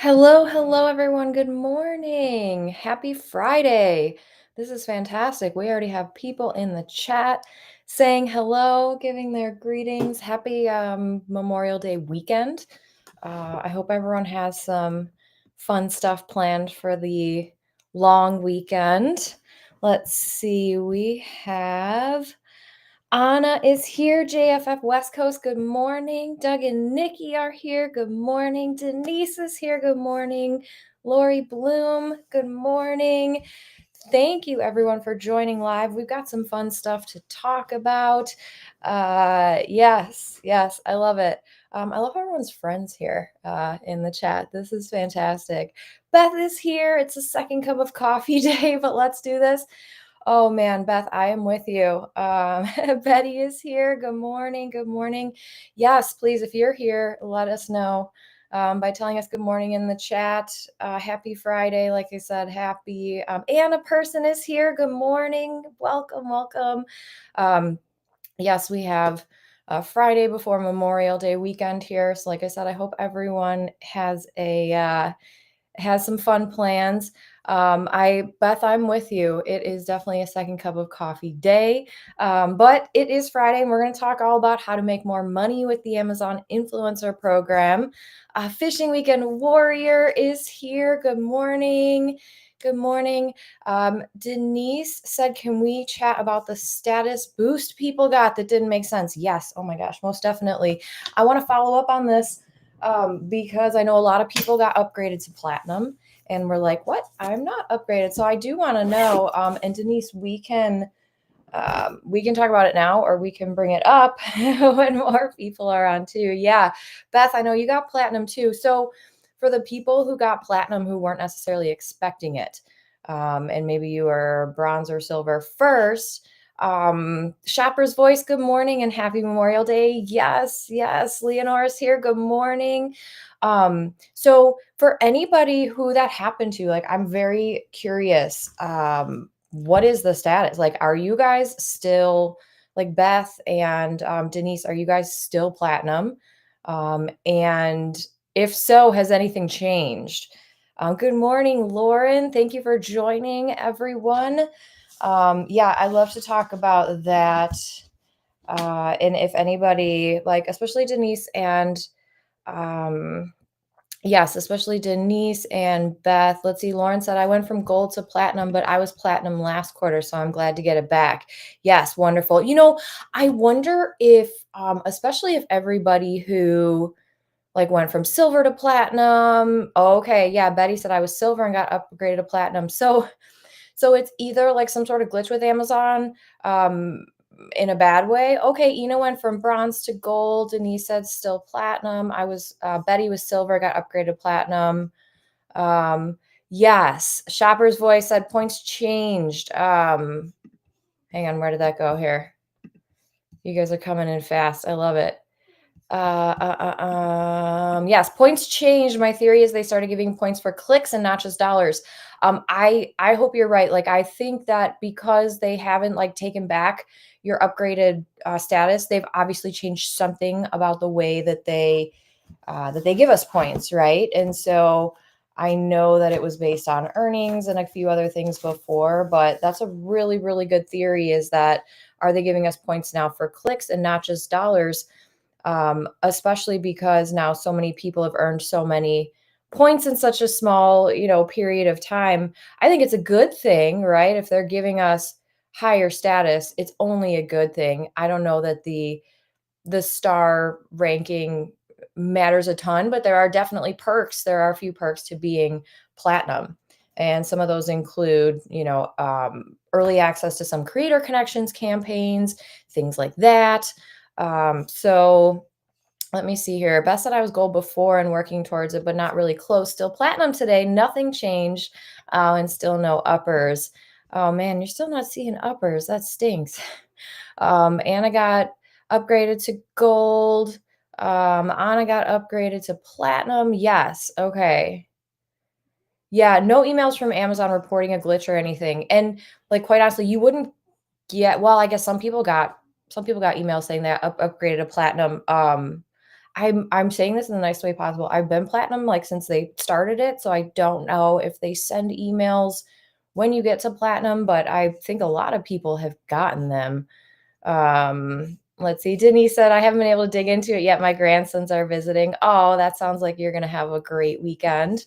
Hello, hello, everyone. Good morning. Happy Friday. This is fantastic. We already have people in the chat saying hello, giving their greetings. Happy Memorial Day weekend. I hope everyone has some fun stuff planned for the long weekend. Let's see. We have Anna is here, JFF West Coast. Good morning. Doug and Nikki are here. Good morning. Denise is here. Good morning. Lori Bloom. Good morning. Thank you, everyone, for joining live. We've got some fun stuff to talk about. Yes, I love it. I love everyone's friends here in the chat. This is fantastic. Beth is here. It's a second cup of coffee day, but let's do this. Oh man, Beth, I am with you. Betty is here. Good morning. Good morning. Yes, please, if you're here, let us know by telling us good morning in the chat. Happy Friday. Like I said, happy. Anna Person is here. Good morning. Welcome, welcome. Yes, we have Friday before Memorial Day weekend here. So, like I said, I hope everyone has some fun plans. Beth, I'm with you. It is definitely a second cup of coffee day, but it is Friday, and we're going to talk all about how to make more money with the Amazon Influencer Program. Fishing Weekend Warrior is here. Good morning. Good morning. Denise said, can we chat about the status boost people got that didn't make sense? Yes. Oh my gosh, most definitely. I want to follow up on this because I know a lot of people got upgraded to platinum and we're like, what? I'm not upgraded. So I do want to know. And Denise, we can talk about it now, or we can bring it up when more people are on too. Yeah, Beth, I know you got platinum too. So for the people who got platinum who weren't necessarily expecting it, and maybe you were bronze or silver first. Shopper's Voice, good morning and happy Memorial Day. Yes, Leonora's here. Good morning. So for anybody who that happened to, like, I'm very curious. What is the status? Like, are you guys still, like, Beth and Denise, are you guys still platinum? And if so, has anything changed? Good morning, Lauren. Thank you for joining, everyone. Yeah, I love to talk about that. And if anybody, like, especially Denise and yes, especially Denise and Beth. Let's see, Lauren said, I went from gold to platinum, but I was platinum last quarter, so I'm glad to get it back. Yes, wonderful. I wonder if, especially if everybody who like went from silver to platinum. Okay, yeah, Betty said I was silver and got upgraded to platinum. So it's either like some sort of glitch with Amazon, in a bad way. Okay, Ina went from bronze to gold. Denise said still platinum. Betty was silver, got upgraded to platinum. Yes, Shopper's Voice said points changed. Hang on, where did that go here? You guys are coming in fast. I love it. Yes, points changed. My theory is they started giving points for clicks and not just dollars. I hope you're right. Like, I think that because they haven't like taken back your upgraded status, they've obviously changed something about the way that they give us points, right? And so I know that it was based on earnings and a few other things before, but that's a really, really good theory. Is that are they giving us points now for clicks and not just dollars? Especially because now so many people have earned so many points in such a small, period of time. I think it's a good thing, right? If they're giving us higher status, it's only a good thing. I don't know that the star ranking matters a ton, but there are definitely perks. There are a few perks to being platinum. And some of those include, early access to some creator connections campaigns, things like that. So let me see here. Best said I was gold before and working towards it, but not really close. Still platinum today. Nothing changed. And still no uppers. Oh man, you're still not seeing uppers. That stinks. Anna got upgraded to gold. Anna got upgraded to platinum. Yes. Okay. Yeah, no emails from Amazon reporting a glitch or anything. And like, quite honestly, you wouldn't get, well, I guess some people got emails saying that upgraded to platinum. I'm saying this in the nicest way possible. I've been platinum, like, since they started it, so I don't know if they send emails when you get to platinum, but I think a lot of people have gotten them. Let's see, Denise said, "I haven't been able to dig into it yet. My grandsons are visiting." Oh, that sounds like you're gonna have a great weekend.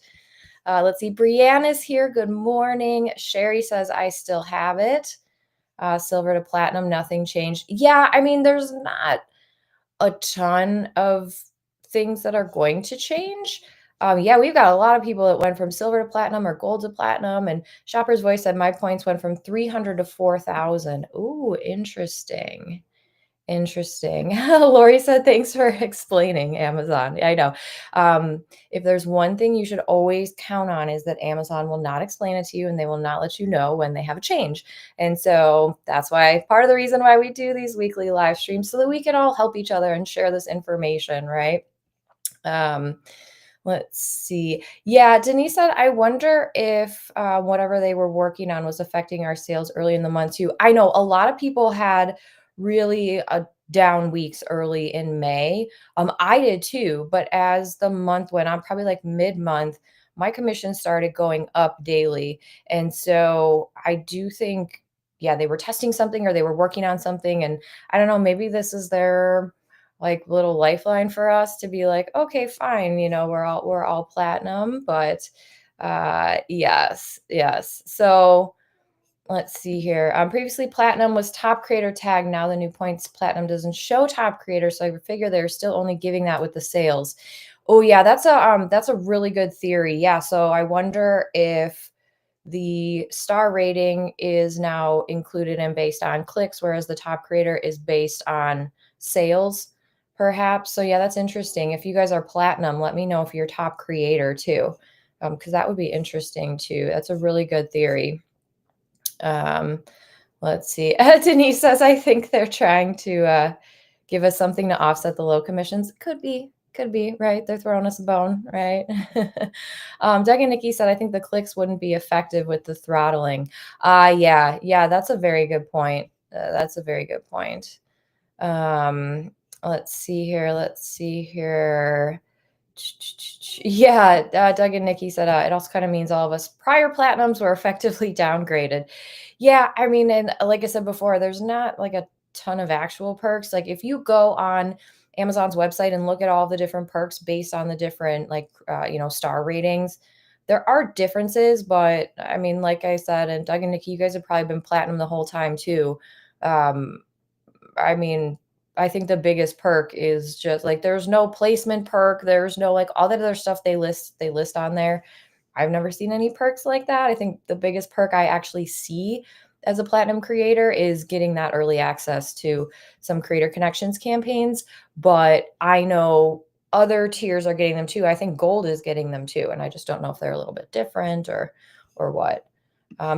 Let's see, Brianne is here. Good morning. Sherry says, "I still have it. Silver to platinum, nothing changed." Yeah, I mean, there's not a ton of things that are going to change. Yeah, we've got a lot of people that went from silver to platinum or gold to platinum. And Shopper's Voice said my points went from 300 to 4,000. Ooh, interesting. Interesting. Lori said, thanks for explaining Amazon. I know. If there's one thing you should always count on is that Amazon will not explain it to you and they will not let you know when they have a change. And so that's why part of the reason why we do these weekly live streams so that we can all help each other and share this information, right? Um, let's see. Yeah, Denise said, I wonder if whatever they were working on was affecting our sales early in the month too. I know a lot of people had really down weeks early in May. I did too, but as the month went on, probably like mid-month, my commission started going up daily. And so I do think, yeah, they were testing something or they were working on something. And I don't know, maybe this is their like little lifeline for us to be like, okay, fine, we're all platinum, but yes, yes. So let's see here. Previously platinum was top creator tag. Now the new points platinum doesn't show top creator, so I figure they're still only giving that with the sales. Oh yeah, that's a really good theory. Yeah, so I wonder if the star rating is now included and based on clicks, whereas the top creator is based on sales, perhaps. So yeah, that's interesting. If you guys are platinum, let me know if you're top creator too, because that would be interesting too. That's a really good theory. Um, let's see. Denise says, I think they're trying to give us something to offset the low commissions. Could be, right? They're throwing us a bone, right? Doug and Nikki said, I think the clicks wouldn't be effective with the throttling. Yeah, that's a very good point. That's a very good point. Um, let's see here. Let's see here. Yeah, Doug and Nikki said it also kind of means all of us prior platinums were effectively downgraded. Yeah, I mean, and like I said before, there's not like a ton of actual perks. Like if you go on Amazon's website and look at all the different perks based on the different star ratings, there are differences. But I mean, like I said, and Doug and Nikki, you guys have probably been platinum the whole time too. Um, I mean, I think the biggest perk is just like there's no placement perk. There's no like all that other stuff they list on there. I've never seen any perks like that. I think the biggest perk I actually see as a platinum creator is getting that early access to some creator connections campaigns. But I know other tiers are getting them too. I think gold is getting them too. And I just don't know if they're a little bit different or what.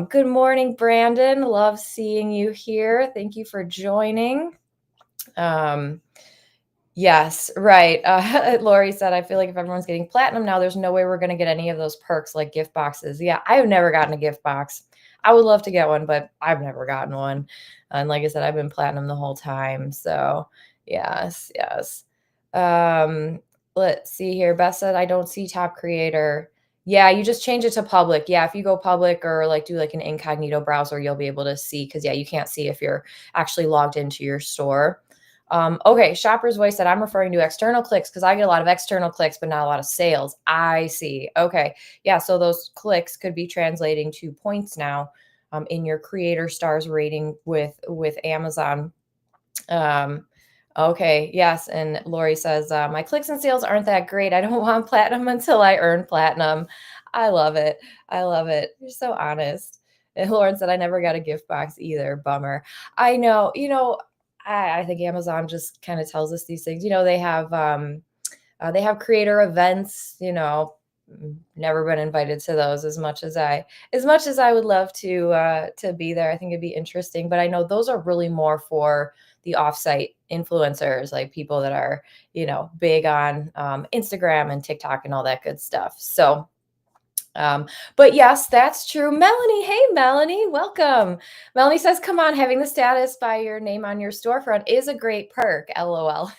Good morning, Brandon. Love seeing you here. Thank you for joining. Um, yes, right. Lori said, I feel like if everyone's getting platinum now, there's no way we're going to get any of those perks like gift boxes. Yeah, I have never gotten a gift box. I would love to get one, but I've never gotten one. And like I said, I've been platinum the whole time. So, yes, yes. Um, let's see here. Beth said, I don't see top creator. Yeah, you just change it to public. Yeah, if you go public or like do like an incognito browser, you'll be able to see because, yeah, you can't see if you're actually logged into your store. Okay, Shopper's Voice said, I'm referring to external clicks because I get a lot of external clicks, but not a lot of sales. I see. Okay. Yeah. So those clicks could be translating to points now in your creator stars rating with Amazon. Um, okay. Yes. And Lori says, my clicks and sales aren't that great. I don't want platinum until I earn platinum. I love it. I love it. You're so honest. And Lauren said, I never got a gift box either. Bummer. I know, I think Amazon just kind of tells us these things. They have creator events, never been invited to those as much as I would love to be there. I think it'd be interesting, but I know those are really more for the offsite influencers, like people that are, big on Instagram and TikTok and all that good stuff. So Um, but yes, that's true. Melanie, hey Melanie, welcome. Melanie says, "Come on, having the status by your name on your storefront is a great perk." LOL.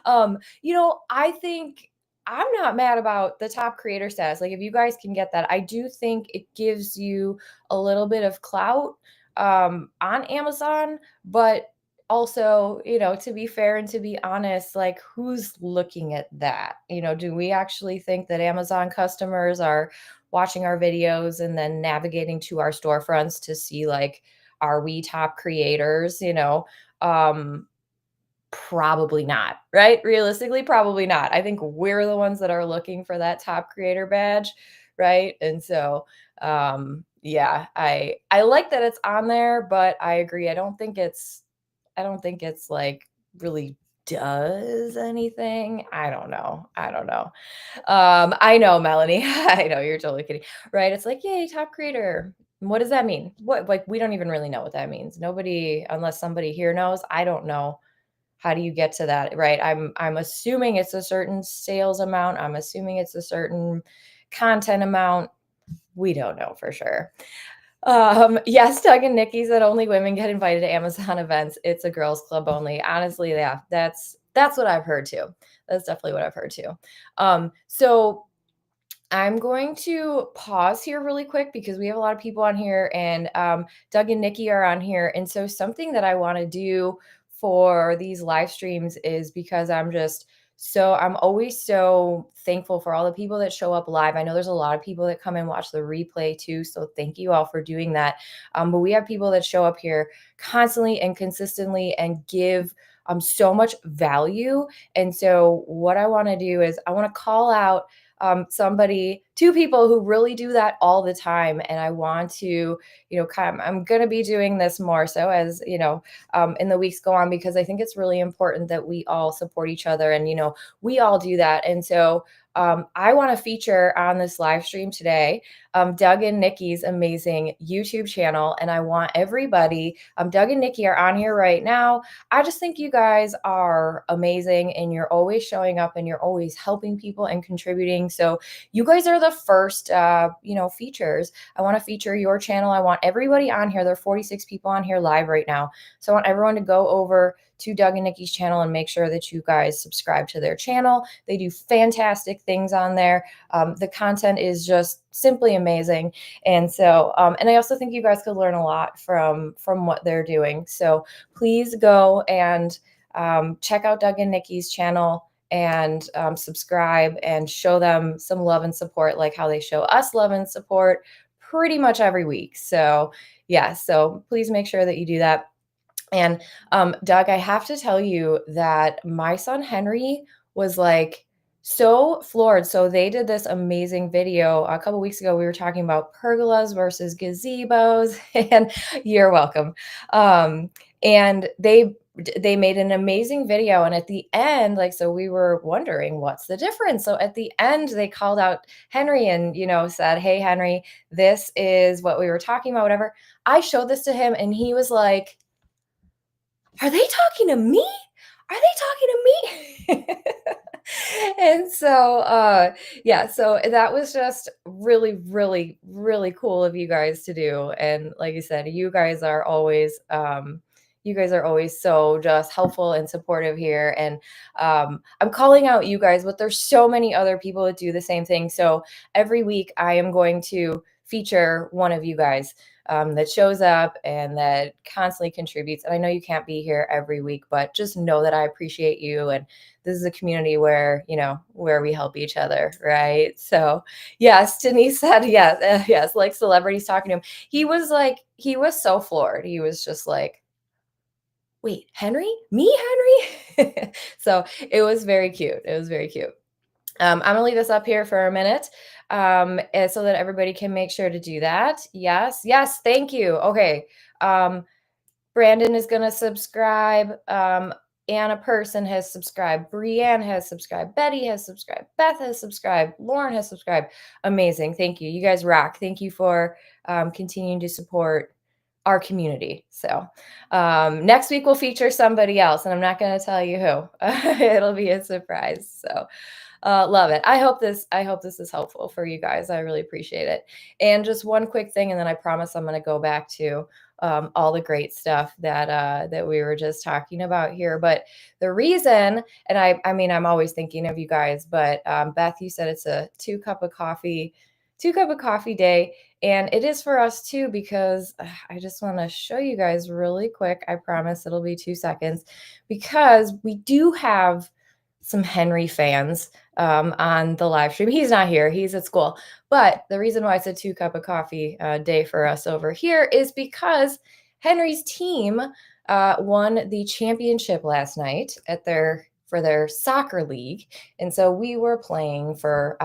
I think I'm not mad about the top creator status. Like, if you guys can get that, I do think it gives you a little bit of clout on Amazon, but also, to be fair and to be honest, like, who's looking at that? Do we actually think that Amazon customers are watching our videos and then navigating to our storefronts to see, like, are we top creators? Um, Probably not, right? Realistically, probably not. I think we're the ones that are looking for that top creator badge, right? And so, yeah, I like that it's on there, but I agree. I don't think it's like really does anything. I don't know. I don't know. I know, Melanie. I know you're totally kidding, right? It's like, yay, top creator. What does that mean? What, like, we don't even really know what that means. Nobody, unless somebody here knows. I don't know. How do you get to that, right? I'm assuming it's a certain sales amount. I'm assuming it's a certain content amount. We don't know for sure. Yes, Doug and Nikki said only women get invited to Amazon events. It's a girls club only. Honestly, yeah, that's what I've heard too. That's definitely what I've heard too. So I'm going to pause here really quick because we have a lot of people on here, and Doug and Nikki are on here. And so, something that I want to do for these live streams is because I'm always so thankful for all the people that show up live. I know there's a lot of people that come and watch the replay too. So, thank you all for doing that. But we have people that show up here constantly and consistently and give so much value. And so, what I want to do is I want to call out two people who really do that all the time. And I want to, I'm going to be doing this more so as, in the weeks go on, because I think it's really important that we all support each other and, we all do that. And so I want to feature on this live stream today Doug and Nikki's amazing YouTube channel. And I want everybody, Doug and Nikki are on here right now. I just think you guys are amazing and you're always showing up and you're always helping people and contributing. So you guys are the first, features. I want to feature your channel. I want everybody on here. There are 46 people on here live right now. So I want everyone to go over to Doug and Nikki's channel and make sure that you guys subscribe to their channel. They do fantastic things on there. The content is just simply amazing. And so, and I also think you guys could learn a lot from what they're doing. So please go and check out Doug and Nikki's channel and subscribe and show them some love and support, like how they show us love and support pretty much every week. So yeah, so please make sure that you do that. And Doug, I have to tell you that my son Henry was like so floored. So they did this amazing video a couple weeks ago. We were talking about pergolas versus gazebos, and you're welcome. And they made an amazing video, and at the end, like, so we were wondering what's the difference. So at the end, they called out Henry and said, "Hey Henry, this is what we were talking about." Whatever. I showed this to him, and he was like, "Are they talking to me? Are they talking to me?" And so, yeah, so that was just really, really, really cool of you guys to do. And like I said, you guys are always so just helpful and supportive here. And I'm calling out you guys, but there's so many other people that do the same thing. So every week I am going to feature one of you guys that shows up and that constantly contributes. And I know you can't be here every week, but just know that I appreciate you. And this is a community where we help each other, right? So yes, Denise said yes, yes, like celebrities talking to him. He was so floored. He was just like, "Wait, Henry? Me, Henry?" So it was very cute. It was very cute. I'm gonna leave this up here for a minute, and so that everybody can make sure to do that. Yes, yes, thank you. Okay, Brandon is gonna subscribe. Anna Person has subscribed. Brienne has subscribed. Betty has subscribed. Beth has subscribed. Lauren has subscribed. Amazing. Thank you. You guys rock. Thank you for continuing to support our community. So next week we'll feature somebody else, and I'm not going to tell you who. It'll be a surprise. So Love it. I hope this is helpful for you guys. I really appreciate it. And just one quick thing, and then I promise I'm going to go back to all the great stuff that we were just talking about here. But the reason, and I mean, I'm always thinking of you guys, but Beth, you said it's a two cup of coffee day, and it is for us too because I just want to show you guys really quick. I promise it'll be 2 seconds because we do have some Henry fans on the live stream. He's not here, he's at school. But the reason why it's a two-cup-of-coffee day for us over here is because Henry's team won the championship last night for their soccer league. And so we were playing for,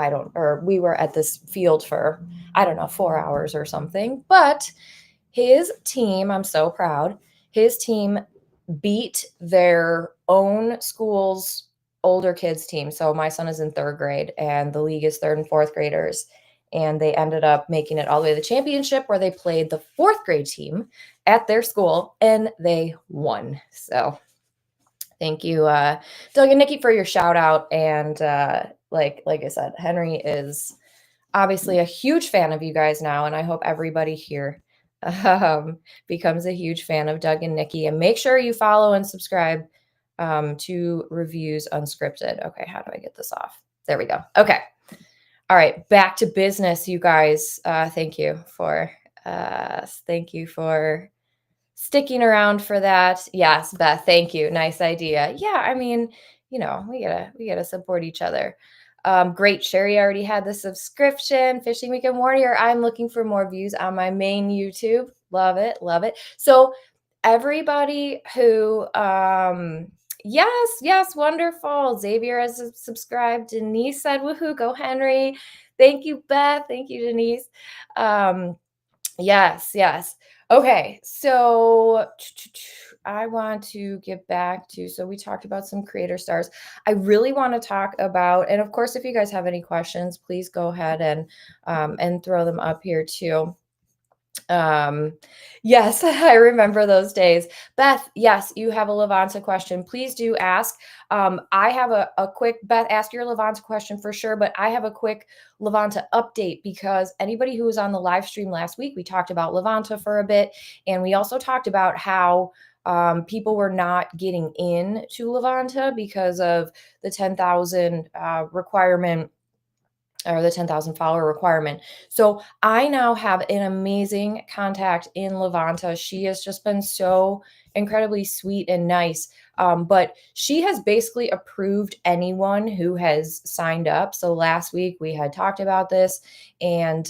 we were at this field for, I don't know, 4 hours or something. But his team, I'm so proud, his team beat their own school's older kids team. So my son is in third grade and the league is third and fourth graders. And they ended up making it all the way to the championship where they played the fourth grade team at their school and they won. So thank you, Doug and Nikki, for your shout out. And like I said, Henry is obviously a huge fan of you guys now, and I hope everybody here becomes a huge fan of Doug and Nikki. And make sure you follow and subscribe to Reviews Unscripted. Okay, how do I get this off? There we go. Okay. All right, back to business, you guys. Thank you for sticking around for that. Yes, Beth, thank you. Nice idea. Yeah, I mean, we gotta support each other. Great. Sherry already had the subscription. Fishing Weekend Warrior. I'm looking for more views on my main YouTube. Love it. Love it. So everybody who yes, wonderful. Xavier has subscribed. Denise said, woohoo, go Henry. Thank you, Beth. Thank you, Denise. Yes. Okay, so I want to get back to, so we talked about some creator stars. I really want to talk about, and of course, if you guys have any questions, please go ahead and throw them up here too. Yes, I remember those days. Beth, yes, you have a Levanta question. Please do ask. I have a quick, Beth, ask your Levanta question for sure, but I have a quick Levanta update because anybody who was on the live stream last week, we talked about Levanta for a bit, and we also talked about how people were not getting in to Levanta because of the 10,000 requirement, or the 10,000 follower requirement. So I now have an amazing contact in Levanta. She has just been so incredibly sweet and nice. But she has basically approved anyone who has signed up. So last week we had talked about this, and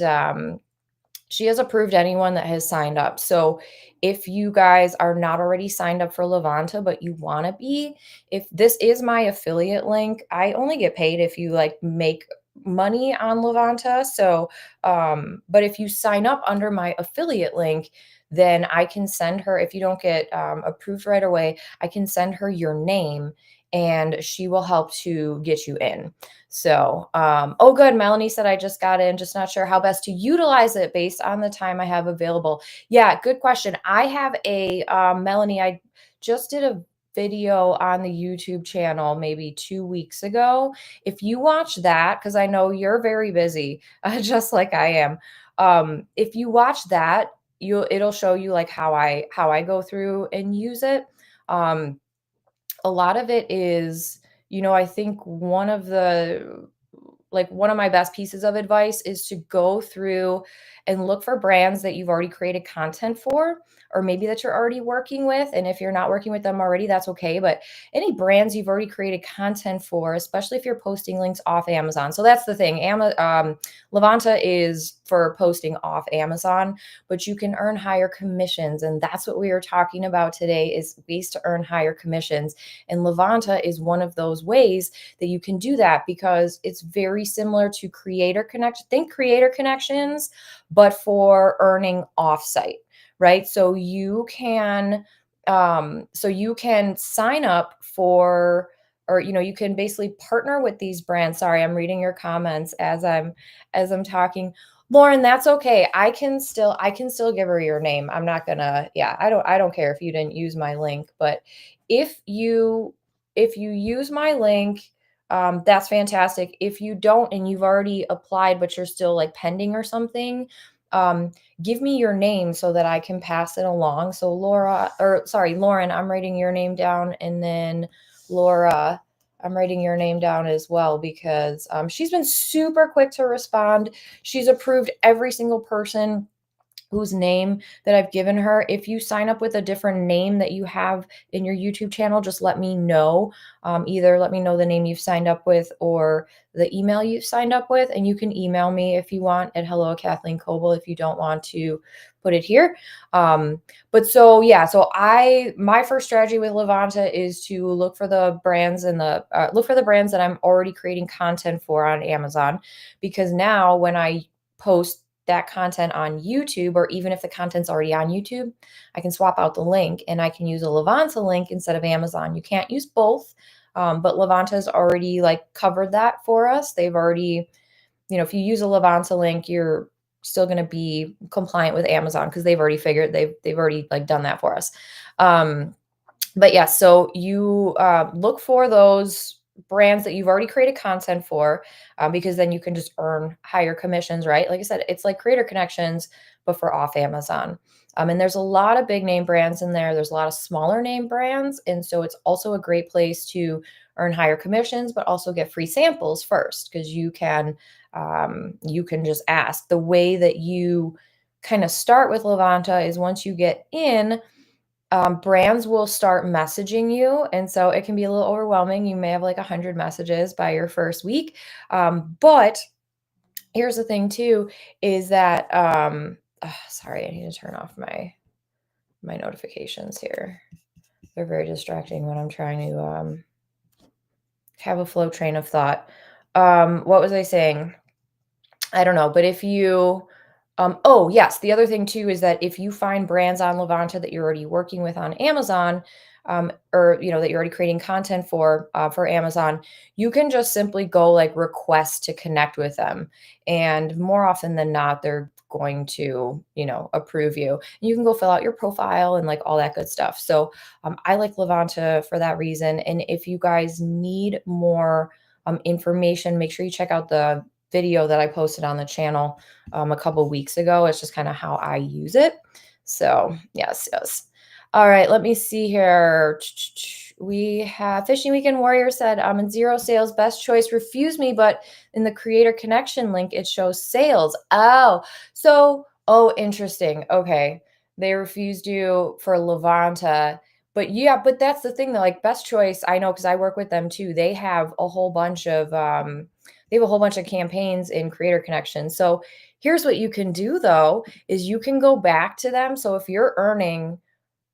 she has approved anyone that has signed up. So if you guys are not already signed up for Levanta, but you want to be, if this is my affiliate link, I only get paid if you like make money on Levanta. So, but if you sign up under my affiliate link, then I can send her, if you don't get approved right away, I can send her your name and she will help to get you in. So, oh, good. Melanie said, I just got in, just not sure how best to utilize it based on the time I have available. Yeah, good question. I have a, Melanie, I just did a video on the YouTube channel maybe 2 weeks ago. If you watch that, because I know you're very busy, just like I am. If you watch that, it'll show you like how I go through and use it. A lot of it is, I think one of my best pieces of advice is to go through and look for brands that you've already created content for, or maybe that you're already working with. And if you're not working with them already, that's okay. But any brands you've already created content for, especially if you're posting links off Amazon. So that's the thing. Levanta is for posting off Amazon, but you can earn higher commissions. And that's what we are talking about today, is ways to earn higher commissions. And Levanta is one of those ways that you can do that because it's very similar to Creator Connection. Think Creator Connections, but for earning offsite, right? So you can sign up for, or you can basically partner with these brands. Sorry, I'm reading your comments as I'm talking. Lauren, that's okay. I can still give her your name. I'm not gonna, yeah, I don't care if you didn't use my link, but if you use my link, that's fantastic. If you don't and you've already applied, but you're still like pending or something, um, give me your name so that I can pass it along. So Laura, or sorry, Lauren, I'm writing your name down, and then Laura, I'm writing your name down as well because she's been super quick to respond. She's approved every single person whose name that I've given her. If you sign up with a different name that you have in your YouTube channel, just let me know. Either let me know the name you've signed up with or the email you've signed up with. And you can email me if you want at hello Kathleen Coble if you don't want to put it here. But so yeah, so my first strategy with Levanta is to look for the brands and the look for the brands that I'm already creating content for on Amazon, because now when I post that content on YouTube, or even if the content's already on YouTube, I can swap out the link and I can use a Levanta link instead of Amazon. You can't use both, but Levanta's already like covered that for us. They've already, if you use a Levanta link, you're still going to be compliant with Amazon because they've already like done that for us. But yeah, so you look for those brands that you've already created content for, because then you can just earn higher commissions, right? Like I said, it's like creator connections, but for off Amazon. And there's a lot of big name brands in there. There's a lot of smaller name brands. And so it's also a great place to earn higher commissions, but also get free samples first, because you can just ask. The way that you kind of start with Levanta is once you get in, brands will start messaging you. And so it can be a little overwhelming. You may have like 100 messages by your first week. But here's the thing too, is that, sorry, I need to turn off my notifications here. They're very distracting when I'm trying to have a flow train of thought. What was I saying? I don't know, but if you, oh yes, the other thing too is that if you find brands on Levanta that you're already working with on Amazon, or that you're already creating content for Amazon, you can just simply go like request to connect with them, and more often than not, they're going to approve you. You can go fill out your profile and like all that good stuff. So I like Levanta for that reason. And if you guys need more information, make sure you check out the video that I posted on the channel a couple weeks ago. It's just kind of how I use it. So yes, yes. All right, let me see here. We have Fishing Weekend Warrior said, I'm in zero sales, best choice, refuse me, but in the creator connection link, it shows sales. Oh, interesting. Okay. They refused you for Levanta. But yeah, but that's the thing that like best choice, I know because I work with them too. They have a whole bunch of campaigns in creator connections. So here's what you can do though, is you can go back to them. So if you're earning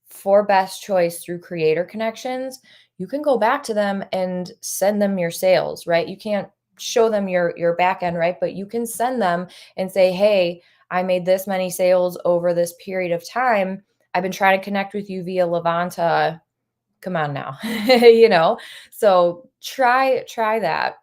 for best choice through creator connections, you can go back to them and send them your sales, right? You can't show them your back end, right? But you can send them and say, hey, I made this many sales over this period of time. I've been trying to connect with you via Levanta. Come on now. So try that.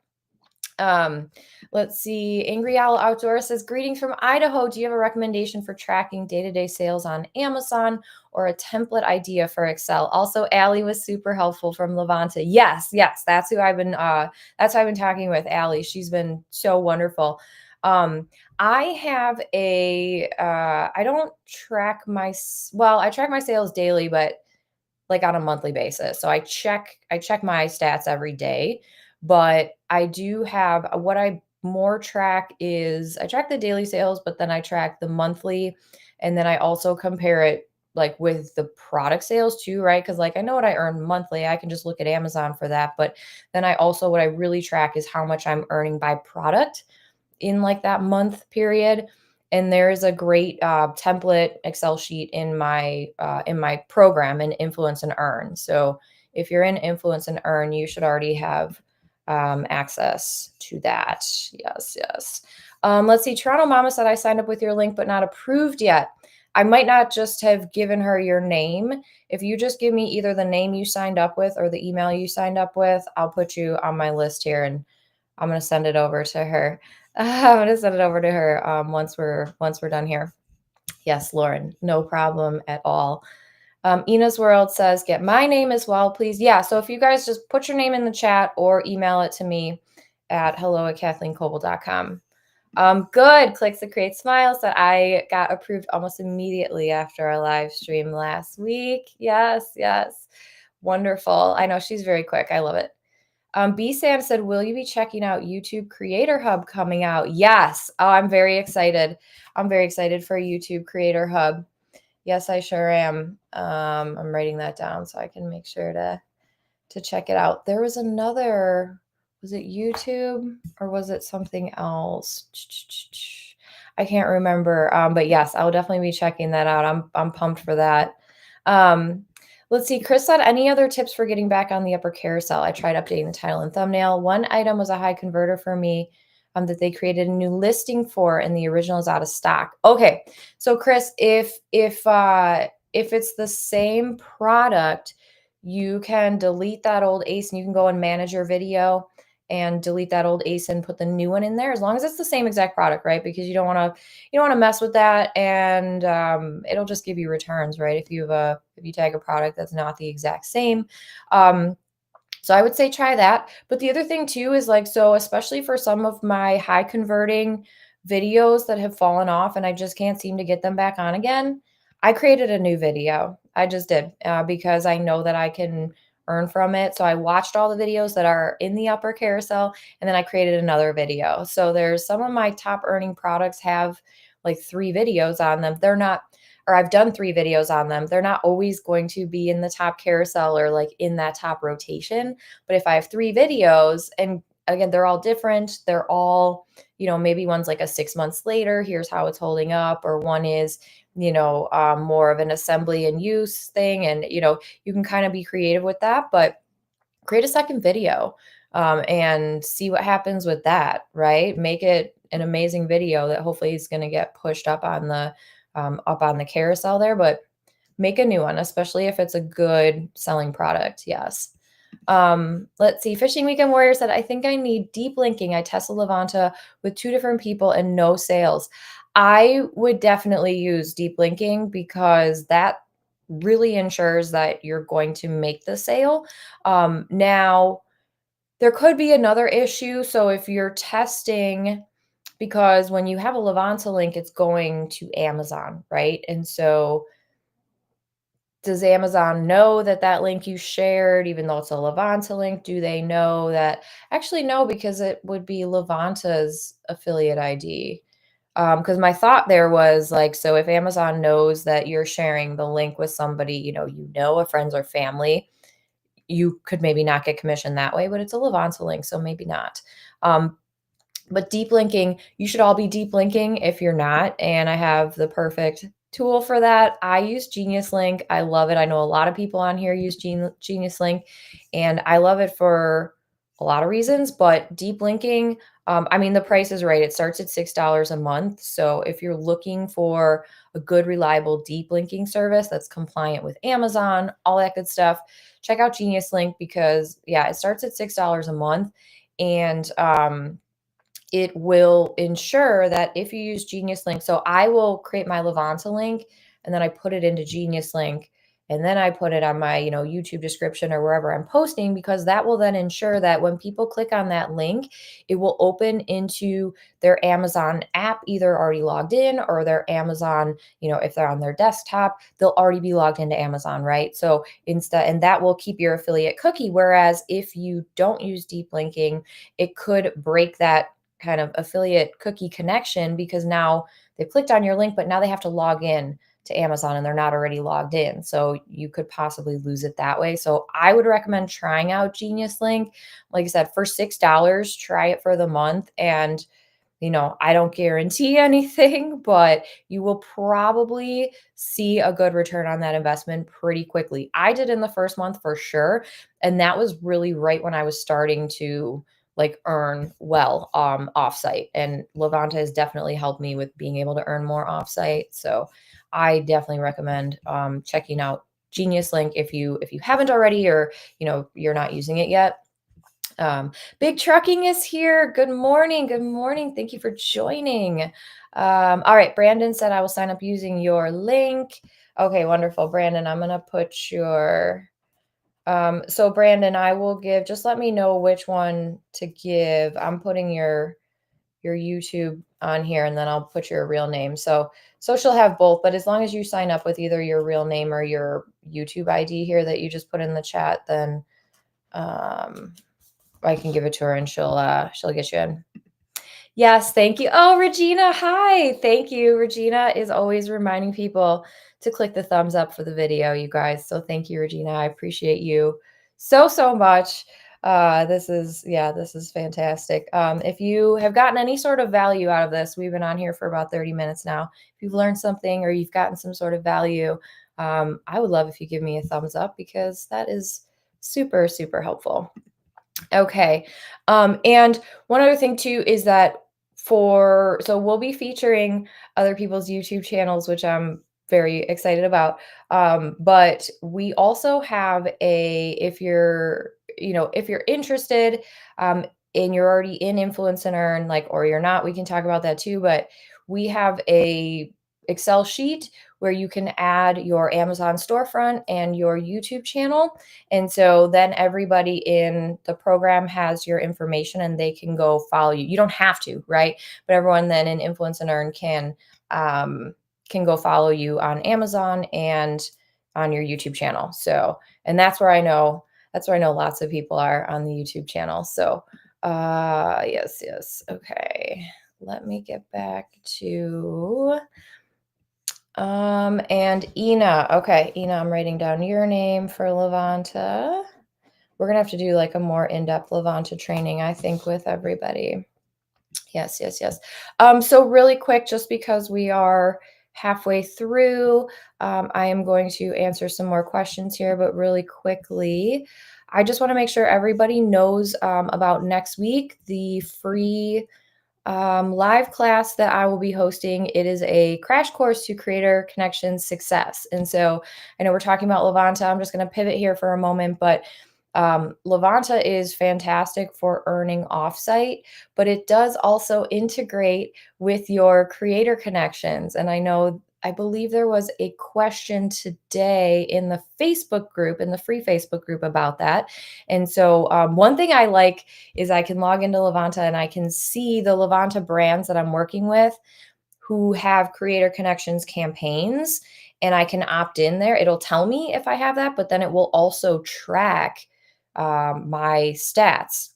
Um, let's see. Angry Owl Outdoor says, greetings from Idaho. Do you have a recommendation for tracking day-to-day sales on Amazon or a template idea for Excel? Also, Allie was super helpful from Levanta. Yes, that's who I've been talking with, Allie. She's been so wonderful. I have I don't track I track my sales daily, but like on a monthly basis. So I check my stats every day, but I do have what I more track is I track the daily sales, but then I track the monthly, and then I also compare it like with the product sales too, right? Because like I know what I earn monthly. I can just look at Amazon for that. But then what I really track is how much I'm earning by product in like that month period. And there is a great template Excel sheet in my program in Influence and Earn. So if you're in Influence and Earn, you should already have access to that. Yes, yes. Let's see. Toronto Mama said, I signed up with your link, but not approved yet. I might not just have given her your name. If you just give me either the name you signed up with or the email you signed up with, I'll put you on my list here, and I'm going to send it over to her. I'm going to send it over to her once we're done here. Yes, Lauren, no problem at all. Ina's World says, get my name as well, please. Yeah, so if you guys just put your name in the chat or email it to me at hello@kathleencoble.com. Good. Clicks to Create Smiles that I got approved almost immediately after our live stream last week. Yes, yes. Wonderful. I know she's very quick. I love it. B Sam said, will you be checking out YouTube Creator Hub coming out? Yes. Oh, I'm very excited. I'm very excited for YouTube Creator Hub. Yes, I sure am. I'm writing that down so I can make sure to check it out. There was another, was it YouTube or was it something else? I can't remember. But yes, I'll definitely be checking that out. I'm pumped for that. Let's see. Chris said, any other tips for getting back on the upper carousel? I tried updating the title and thumbnail. One item was a high converter for me that they created a new listing for, and the original is out of stock. Okay, so Chris, if it's the same product, you can delete that old ace and you can go and manage your video and delete that old ace and put the new one in there as long as it's the same exact product, right? Because you don't want to mess with that, and it'll just give you returns, right? If you tag a product that's not the exact same. So I would say try that. But the other thing too is like, so especially for some of my high converting videos that have fallen off and I just can't seem to get them back on again, I created a new video. I just did because I know that I can earn from it. So I watched all the videos that are in the upper carousel and then I created another video. So there's some of my top earning products have like 3 videos on them. They're not, or I've done 3 videos on them. They're not always going to be in the top carousel or like in that top rotation. But if I have 3 videos, and again, they're all different, they're all, maybe one's like a 6 months later, here's how it's holding up, or one is, more of an assembly and use thing. And, you can kind of be creative with that, but create a second video and see what happens with that, right? Make it an amazing video that hopefully is going to get pushed up on the carousel there, but make a new one, especially if it's a good selling product. Yes. Let's see. Fishing Weekend Warrior said, I think I need deep linking. I tested Levanta with 2 different people and no sales. I would definitely use deep linking because that really ensures that you're going to make the sale. Now, there could be another issue. So if you're testing, because when you have a Levanta link, it's going to Amazon, right? And so does Amazon know that that link you shared, even though it's a Levanta link, do they know that? Actually, no, because it would be Levanta's affiliate ID. Because my thought there was like, so if Amazon knows that you're sharing the link with somebody, a friends or family, you could maybe not get commission that way, but it's a Levanta link, so maybe not. But deep linking, you should all be deep linking if you're not. And I have the perfect tool for that. I use Genius Link. I love it. I know a lot of people on here use Genius Link, and I love it for a lot of reasons. But deep linking, the price is right. It starts at $6 a month. So if you're looking for a good, reliable deep linking service that's compliant with Amazon, all that good stuff, check out Genius Link because, yeah, it starts at $6 a month. And it will ensure that if you use Genius Link, so I will create my Levanta link and then I put it into Genius Link and then I put it on my, YouTube description or wherever I'm posting, because that will then ensure that when people click on that link, it will open into their Amazon app, either already logged in or their Amazon, if they're on their desktop, they'll already be logged into Amazon, right? So and that will keep your affiliate cookie. Whereas if you don't use deep linking, it could break that kind of affiliate cookie connection because now they've clicked on your link, but now they have to log in to Amazon and they're not already logged in. So you could possibly lose it that way. So I would recommend trying out Genius Link. Like I said, for $6, try it for the month. And I don't guarantee anything, but you will probably see a good return on that investment pretty quickly. I did in the first month for sure. And that was really right when I was starting to like earn well offsite. And Levanta has definitely helped me with being able to earn more offsite. So I definitely recommend checking out Genius Link if you haven't already, or you're not using it yet. Big Trucking is here. Good morning. Good morning. Thank you for joining. All right. Brandon said, I will sign up using your link. Okay, wonderful. Brandon, I'm gonna put your so Brandon, I will give, just let me know which one to give. I'm putting your YouTube on here and then I'll put your real name. So she'll have both, but as long as you sign up with either your real name or your YouTube ID here that you just put in the chat, then um I can give it to her and she'll get you in. Yes, thank you. Oh, Regina, hi. Thank you. Regina is always reminding people to click the thumbs up for the video, you guys. So thank you, Regina. I appreciate you so much. This is fantastic. If you have gotten any sort of value out of this, we've been on here for about 30 minutes now. If you've learned something or you've gotten some sort of value, I would love if you give me a thumbs up because that is super helpful. Okay. And one other thing too is that so we'll be featuring other people's YouTube channels, which I'm very excited about. But we also have if if you're interested, and you're already in Influence and Earn, like, or you're not, we can talk about that too. But we have a Excel sheet where you can add your Amazon storefront and your YouTube channel. And so then everybody in the program has your information and they can go follow you. You don't have to, right? But everyone then in Influence and Earn can go follow you on Amazon and on your YouTube channel. So, and that's where I know lots of people are on the YouTube channel. So, yes. Okay. Let me get back to and Ina. Okay, Ina, I'm writing down your name for Levanta. We're gonna have to do like a more in-depth Levanta training, I think, with everybody. Yes. So really quick, just because we are halfway through, I am going to answer some more questions here, but really quickly, I just want to make sure everybody knows about next week, the free live class that I will be hosting. It is a crash course to creator connection success. And so I know we're talking about Levanta. I'm just going to pivot here for a moment, but Levanta is fantastic for earning offsite, but it does also integrate with your creator connections. And I believe there was a question today in the Facebook group, in the free Facebook group about that. And so one thing I like is I can log into Levanta and I can see the Levanta brands that I'm working with who have creator connections campaigns, and I can opt in there. It'll tell me if I have that, but then it will also track my stats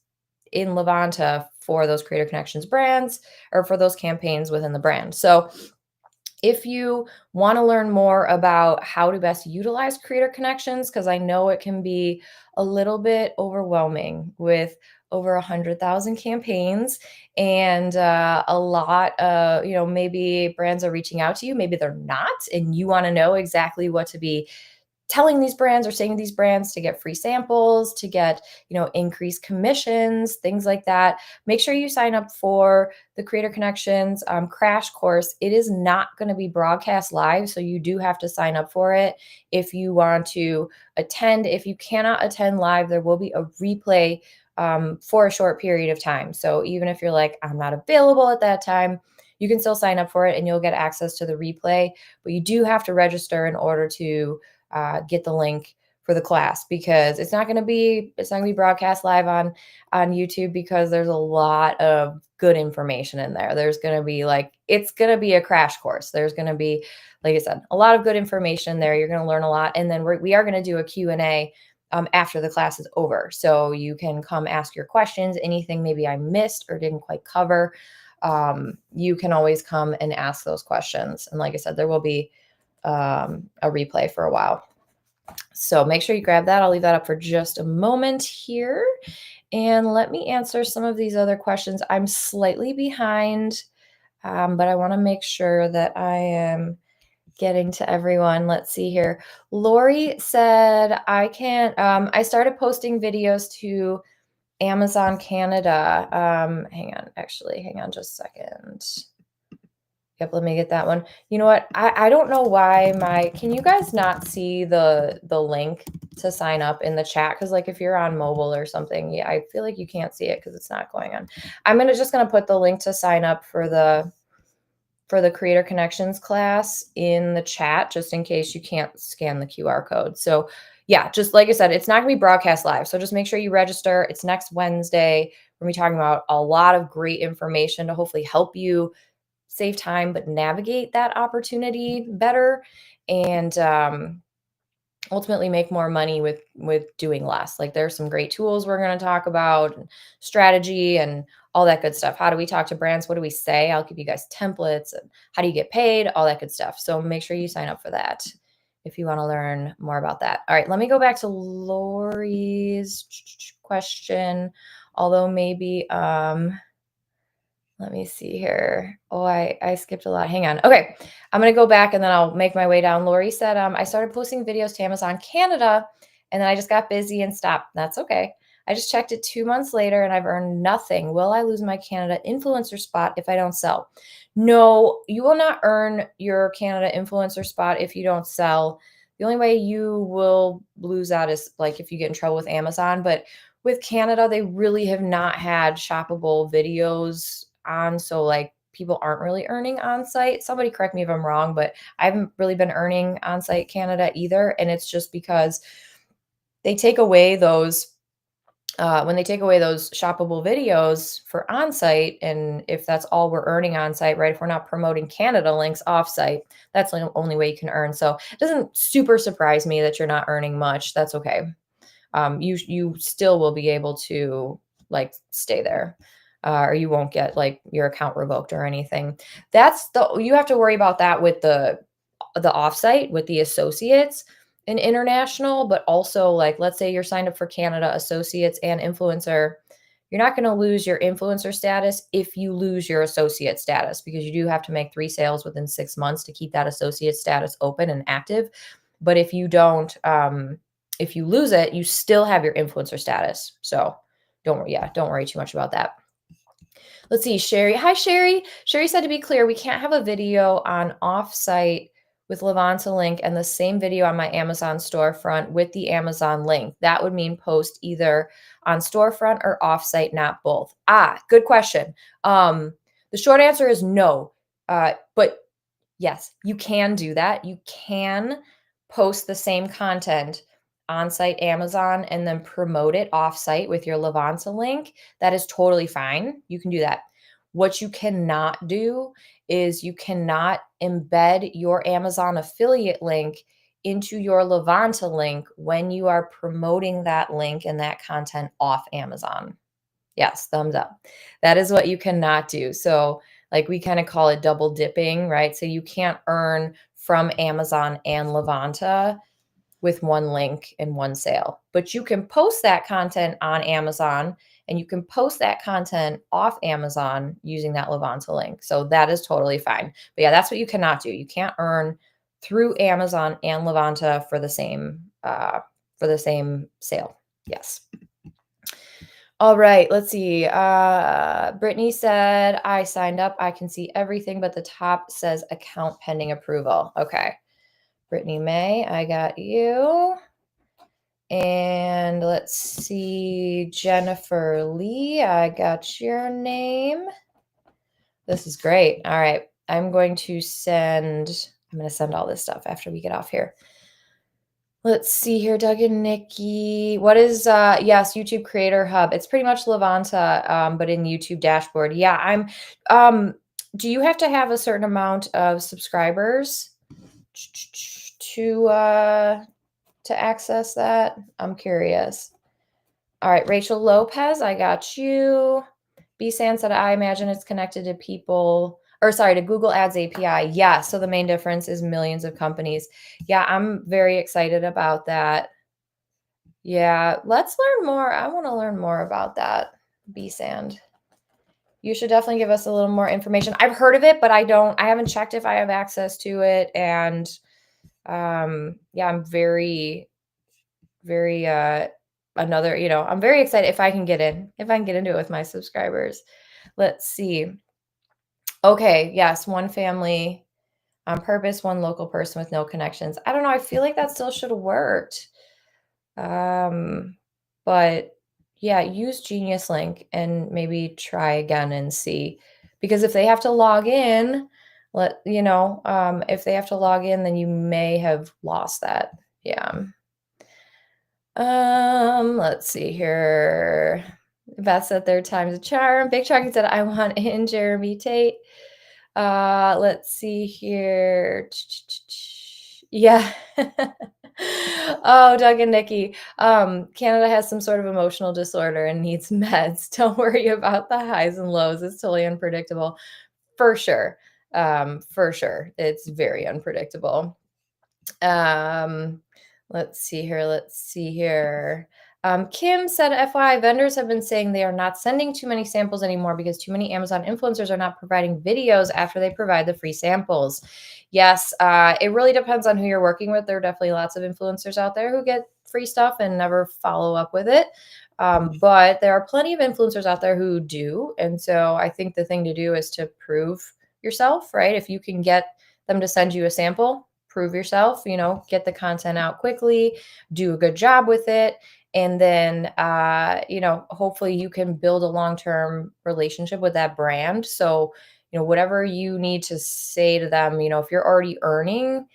in Levanta for those creator connections brands or for those campaigns within the brand. So if you want to learn more about how to best utilize creator connections, because I know it can be a little bit overwhelming with over 100,000 campaigns and a lot of, maybe brands are reaching out to you, maybe they're not, and you want to know exactly what to be telling these brands or saying to these brands to get free samples, to get, increased commissions, things like that. Make sure you sign up for the Creator Connections crash course. It is not going to be broadcast live, so you do have to sign up for it if you want to attend. If you cannot attend live, there will be a replay for a short period of time. So even if you're like, I'm not available at that time, you can still sign up for it and you'll get access to the replay. But you do have to register in order to get the link for the class, because it's not going to be broadcast live on YouTube, because there's a lot of good information in there. There's going to be it's going to be a crash course. There's going to be, like I said, a lot of good information there. You're going to learn a lot. And then we are going to do a Q&A after the class is over. So you can come ask your questions, anything maybe I missed or didn't quite cover. You can always come and ask those questions. And like I said, there will be a replay for a while. So make sure you grab that. I'll leave that up for just a moment here. And let me answer some of these other questions. I'm slightly behind, but I want to make sure that I am getting to everyone. Let's see here. Lori said, I started posting videos to Amazon Canada. Hang on just a second. Yep, let me get that one. You know what? I don't know why can you guys not see the link to sign up in the chat? Because like if you're on mobile or something, yeah, I feel like you can't see it because it's not going on. I'm just gonna put the link to sign up for the for the Creator Connections class in the chat, just in case you can't scan the QR code. So yeah, just like I said, it's not gonna be broadcast live. So just make sure you register. It's next Wednesday. We're gonna be talking about a lot of great information to hopefully help you save time, but navigate that opportunity better. And ultimately make more money with doing less. Like there's some great tools we're going to talk about, and strategy and all that good stuff. How do we talk to brands? What do we say? I'll give you guys templates and how do you get paid? All that good stuff. So make sure you sign up for that if you want to learn more about that. All right, let me go back to Lori's question. Although maybe let me see here. Oh, I skipped a lot. Hang on. Okay. I'm going to go back and then I'll make my way down. Lori said, I started posting videos to Amazon Canada and then I just got busy and stopped. That's okay. I just checked it 2 months later and I've earned nothing. Will I lose my Canada influencer spot if I don't sell? No, you will not earn your Canada influencer spot if you don't sell. The only way you will lose out is like if you get in trouble with Amazon. But with Canada, they really have not had shoppable videos on. So like people aren't really earning on site. Somebody correct me if I'm wrong, but I haven't really been earning on site Canada either. And it's just because they take away those when they take away those shoppable videos for on site, and if that's all we're earning on site, right? If we're not promoting Canada links off site, that's the only way you can earn. So it doesn't super surprise me that you're not earning much. That's okay. You still will be able to like stay there, or you won't get like your account revoked or anything. You have to worry about that with the offsite with the associates and international, but also like let's say you're signed up for Canada associates and influencer. You're not going to lose your influencer status if you lose your associate status, because you do have to make 3 sales within 6 months to keep that associate status open and active. But if you don't, if you lose it, you still have your influencer status. So don't worry too much about that. Let's see, Sherry. Hi, Sherry. Sherry said, to be clear, we can't have a video on offsite with Levanta link and the same video on my Amazon storefront with the Amazon link. That would mean post either on storefront or offsite, not both. Good question. The short answer is no. But yes, you can do that. You can post the same content on site Amazon and then promote it off site with your Levanta link. That is totally fine. You can do that. What you cannot do is you cannot embed your Amazon affiliate link into your Levanta link when you are promoting that link and that content off Amazon. Yes, thumbs up. That is what you cannot do. So like we kind of call it double dipping, right? So you can't earn from Amazon and Levanta with one link and one sale, but you can post that content on Amazon and you can post that content off Amazon using that Levanta link. So that is totally fine. But yeah, that's what you cannot do. You can't earn through Amazon and Levanta for the same sale. Yes. All right, let's see. Brittany said, I signed up. I can see everything, but the top says account pending approval. Okay. Brittany May, I got you. And let's see, Jennifer Lee, I got your name. This is great. All right. I'm going to send all this stuff after we get off here. Let's see here, Doug and Nikki. What is yes, YouTube Creator Hub. It's pretty much Levanta, but in YouTube dashboard. Yeah, do you have to have a certain amount of subscribers to access that? I'm curious. All right, Rachel Lopez, I got you. B-San said, I imagine it's connected to to Google Ads API. Yeah, so the main difference is millions of companies. Yeah, I'm very excited about that. Yeah, let's learn more. I want to learn more about that, B-Sand. You should definitely give us a little more information. I've heard of it, but I haven't checked if I have access to it. And yeah, I'm very, very, I'm very excited if I can get into it with my subscribers. Let's see. Okay, yes, one family on purpose, one local person with no connections. I don't know. I feel like that still should have worked. But yeah, use Genius Link and maybe try again and see. Because if they have to log in, if they have to log in, then you may have lost that. Yeah. Let's see here. Beth said third time's a charm. Big Chucky said, I want in Jeremy Tate. Let's see here. Yeah. Oh, Doug and Nikki. Canada has some sort of emotional disorder and needs meds. Don't worry about the highs and lows. It's totally unpredictable. For sure. For sure. It's very unpredictable. Um, let's see here. Kim said, FYI, vendors have been saying they are not sending too many samples anymore because too many Amazon influencers are not providing videos after they provide the free samples. Yes, it really depends on who you're working with. There are definitely lots of influencers out there who get free stuff and never follow up with it. But there are plenty of influencers out there who do. And so I think the thing to do is to prove yourself, right? If you can get them to send you a sample, prove yourself, get the content out quickly, do a good job with it. And then, hopefully you can build a long-term relationship with that brand. So, whatever you need to say to them, if you're already earning,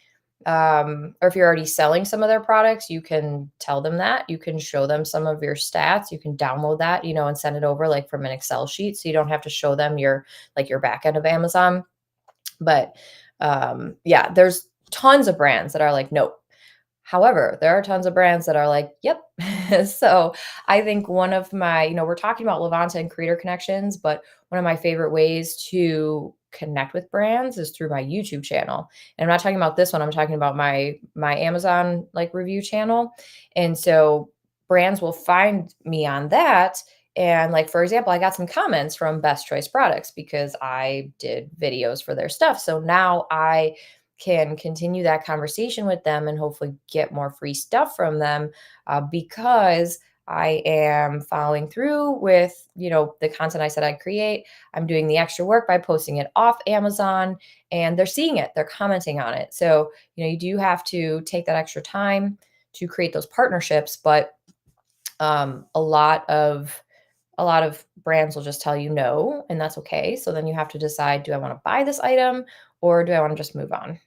or if you're already selling some of their products, you can tell them that. You can show them some of your stats. You can download that, and send it over like from an Excel sheet. So you don't have to show them your back end of Amazon. But yeah, there's tons of brands that are like, nope. However, there are tons of brands that are like, yep. So I think one of my, we're talking about Levanta and creator connections, but one of my favorite ways to connect with brands is through my YouTube channel. And I'm not talking about this one. I'm talking about my Amazon like review channel. And so brands will find me on that. And like, for example, I got some comments from Best Choice Products because I did videos for their stuff. So now I can continue that conversation with them and hopefully get more free stuff from them, because I am following through with, the content I said I'd create. I'm doing the extra work by posting it off Amazon, and they're seeing it, they're commenting on it. So, you do have to take that extra time to create those partnerships, but a lot of brands will just tell you no, and that's okay. So then you have to decide, do I want to buy this item or do I want to just move on?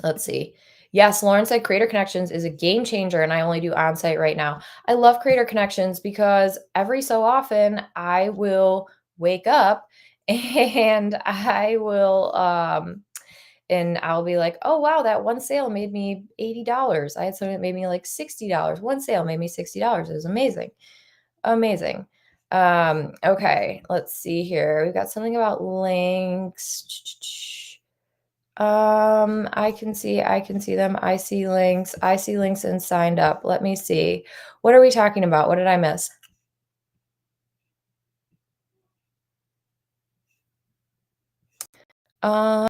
Let's see. Yes, Lauren said Creator Connections is a game changer, and I only do on-site right now. I love Creator Connections because every so often I will wake up and I'll be like, oh wow, that one sale made me $80. I had something that made me like $60. One sale made me $60. It was amazing. Amazing. Okay, let's see here. We've got something about links. I can see them. I see links and signed up. Let me see. What are we talking about? What did I miss? Um,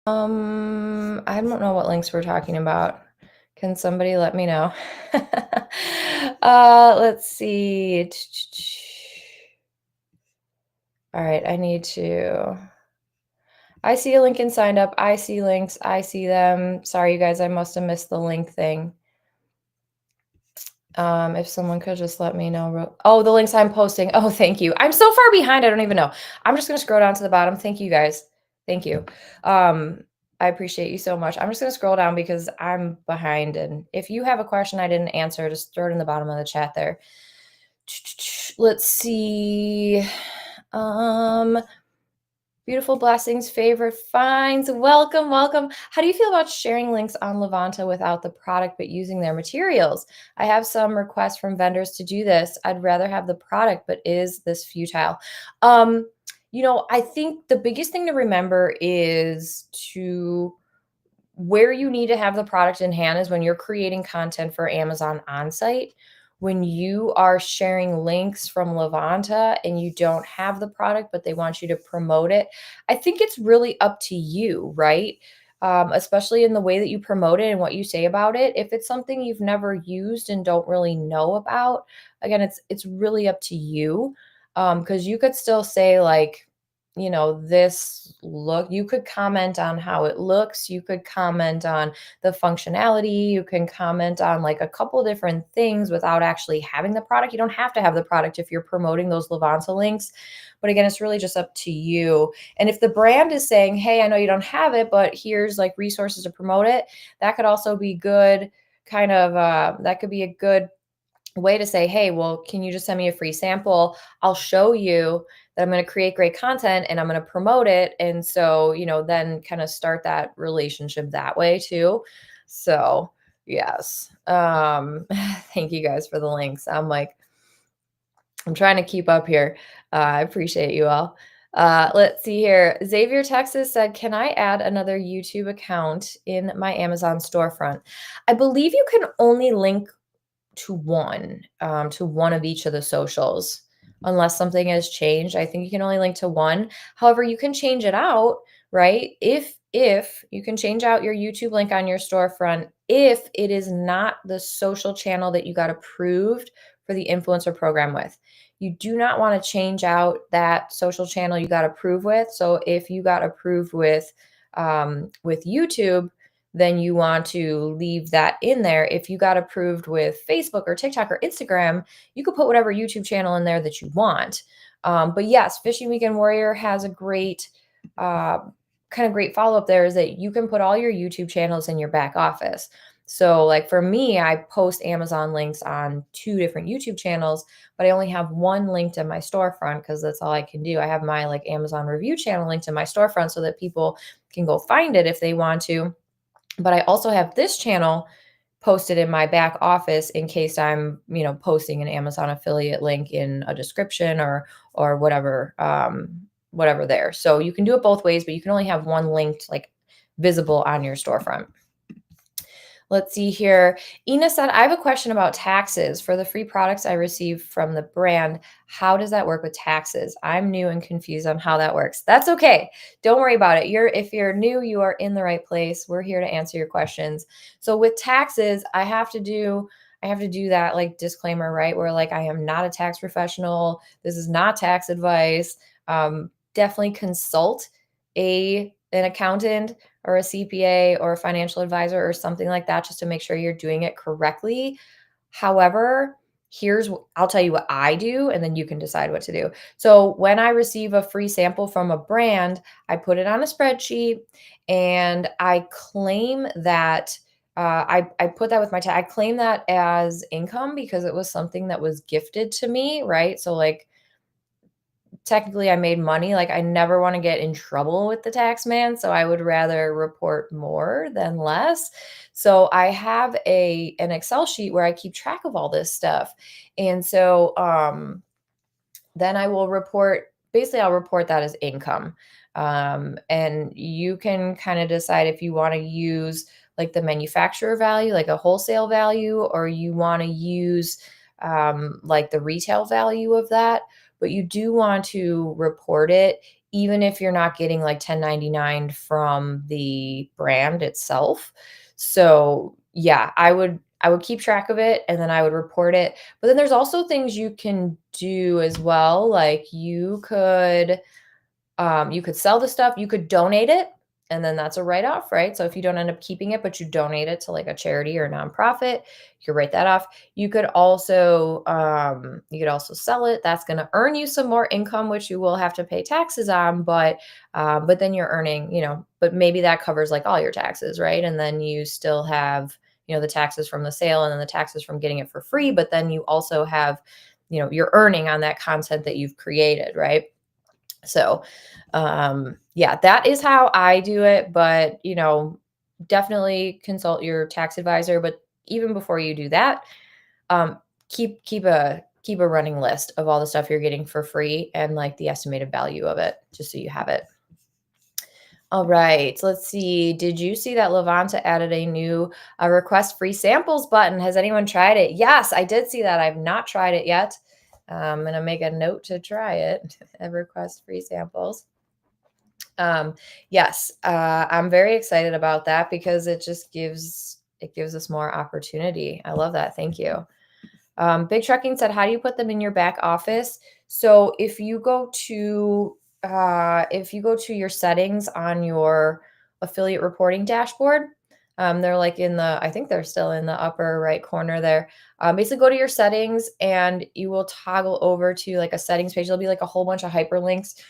I don't know what links we're talking about. Can somebody let me know? Let's see. All right, I see a link and signed up. I see links. I see them. Sorry, you guys, I must have missed the link thing. If someone could just let me know. Oh, the links I'm posting. Oh, thank you. I'm so far behind. I don't even know. I'm just going to scroll down to the bottom. Thank you guys. Thank you. I appreciate you so much. I'm just going to scroll down because I'm behind. And if you have a question I didn't answer, just throw it in the bottom of the chat there. Let's see. Beautiful blessings, favorite finds. Welcome, welcome. How do you feel about sharing links on Levanta without the product but using their materials? I have some requests from vendors to do this. I'd rather have the product, but is this futile? I think the biggest thing to remember is to where you need to have the product in hand is when you're creating content for Amazon on-site. When you are sharing links from Levanta and you don't have the product, but they want you to promote it, I think it's really up to you, right? Especially in the way that you promote it and what you say about it. If it's something you've never used and don't really know about, again, it's really up to you. Because you could still say like, this look, you could comment on how it looks, you could comment on the functionality, you can comment on like a couple different things without actually having the product. You don't have to have the product if you're promoting those Levanta links. But again, it's really just up to you. And if the brand is saying, hey, I know you don't have it, but here's like resources to promote it, that could also be good, kind of, that could be a good way to say, hey, well, can you just send me a free sample? I'll show you that I'm going to create great content and I'm going to promote it. And so, then kind of start that relationship that way too. So, yes. Thank you guys for the links. I'm trying to keep up here. I appreciate you all. Let's see here. Xavier Texas said, can I add another YouTube account in my Amazon storefront? I believe you can only link to one of each of the socials, unless something has changed. I think you can only link to one. However, you can change it out, right? If you can change out your YouTube link on your storefront, if it is not the social channel that you got approved for the influencer program with. You do not want to change out that social channel you got approved with. So if you got approved with YouTube, then you want to leave that in there. If you got approved with Facebook or TikTok or Instagram, you could put whatever YouTube channel in there that you want. But yes, Fishing Weekend Warrior has a great kind of great follow-up there, is that you can put all your YouTube channels in your back office. So like for me, I post Amazon links on 2 different YouTube channels, but I only have one linked in my storefront because that's all I can do. I have my like Amazon review channel linked in my storefront so that people can go find it if they want to. But I also have this channel posted in my back office in case I'm, posting an Amazon affiliate link in a description or whatever there. So you can do it both ways, but you can only have one linked like visible on your storefront. Let's see here. Ina said, I have a question about taxes for the free products I received from the brand. How does that work with taxes? I'm new and confused on how that works. That's okay. Don't worry about it. If you're new, you are in the right place. We're here to answer your questions. So with taxes, I have to do that like disclaimer, right? Where like, I am not a tax professional. This is not tax advice. Definitely consult an accountant or a CPA or a financial advisor or something like that, just to make sure you're doing it correctly. However, I'll tell you what I do, and then you can decide what to do. So when I receive a free sample from a brand, I put it on a spreadsheet and I claim that I put that with I claim that as income because it was something that was gifted to me, right? So like, technically I made money. Like I never want to get in trouble with the tax man. So I would rather report more than less. So I have an Excel sheet where I keep track of all this stuff. And so then I will I'll report that as income. And you can kind of decide if you want to use like the manufacturer value, like a wholesale value, or you want to use like the retail value of that. But you do want to report it, even if you're not getting like 1099 from the brand itself. So yeah, I would keep track of it and then I would report it. But then there's also things you can do as well. Like you could sell the stuff, you could donate it, and then that's a write-off, right? So if you don't end up keeping it, but you donate it to like a charity or a nonprofit, you could write that off. You could also sell it. That's going to earn you some more income, which you will have to pay taxes on, but then you're earning, but maybe that covers like all your taxes, right? And then you still have, the taxes from the sale and then the taxes from getting it for free, but then you also have, you're earning on that content that you've created, right? So, yeah, that is how I do it, but, definitely consult your tax advisor. But even before you do that, um, keep a running list of all the stuff you're getting for free and like the estimated value of it, just so you have it. All right, let's see. Did you see that Levanta added a new request free samples button? Has anyone tried it? Yes, I did see that. I've not tried it yet. I'm going to make a note to try it. Request free samples. Yes, I'm very excited about that because it gives us more opportunity. I love that. Thank you. Big Trucking said, how do you put them in your back office? So if you go to if you go to your settings on your affiliate reporting dashboard, they're like in the, I think they're still in the upper right corner there. Basically go to your settings and you will toggle over to like a settings page. There'll be like a whole bunch of hyperlinks.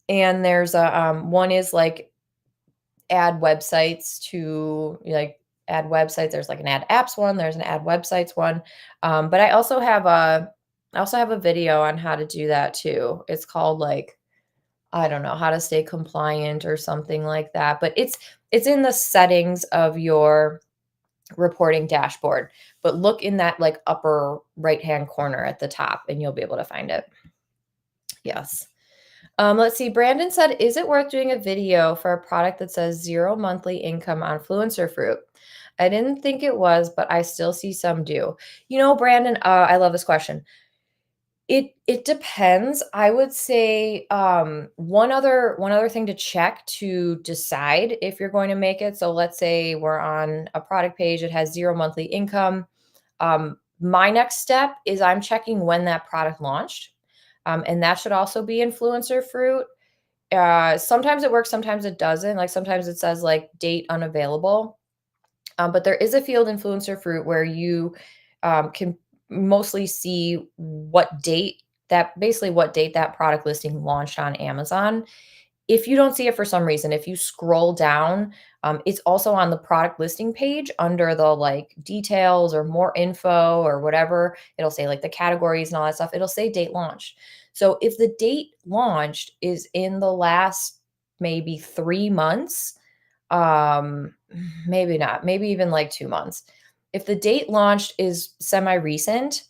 And there's a, one is like add websites to like add websites. There's like an add apps one, there's an add websites one. But I also have a video on how to do that too. It's called like, I don't know, how to stay compliant or something like that. But it's in the settings of your reporting dashboard. But look in that like upper right-hand corner at the top and you'll be able to find it. Yes. Let's see. Brandon said, is it worth doing a video for a product that says 0 monthly income on Fluencer Fruit? I didn't think it was, but I still see some do. You know, Brandon, I love this question. It depends. I would say one other thing to check to decide if you're going to make it. So let's say we're on a product page, it has 0 monthly income. My next step is I'm checking when that product launched. And that should also be Influencer Fruit. Sometimes it works, sometimes it doesn't. Like sometimes it says like date unavailable. But there is a field Influencer Fruit where you can mostly see what date that product listing launched on Amazon. If you don't see it for some reason, if you scroll down, it's also on the product listing page under the like details or more info or whatever. It'll say like the categories and all that stuff. It'll say date launched. So if the date launched is in the last maybe 3 months, um, maybe not, maybe even like 2 months. If the date launched is semi-recent,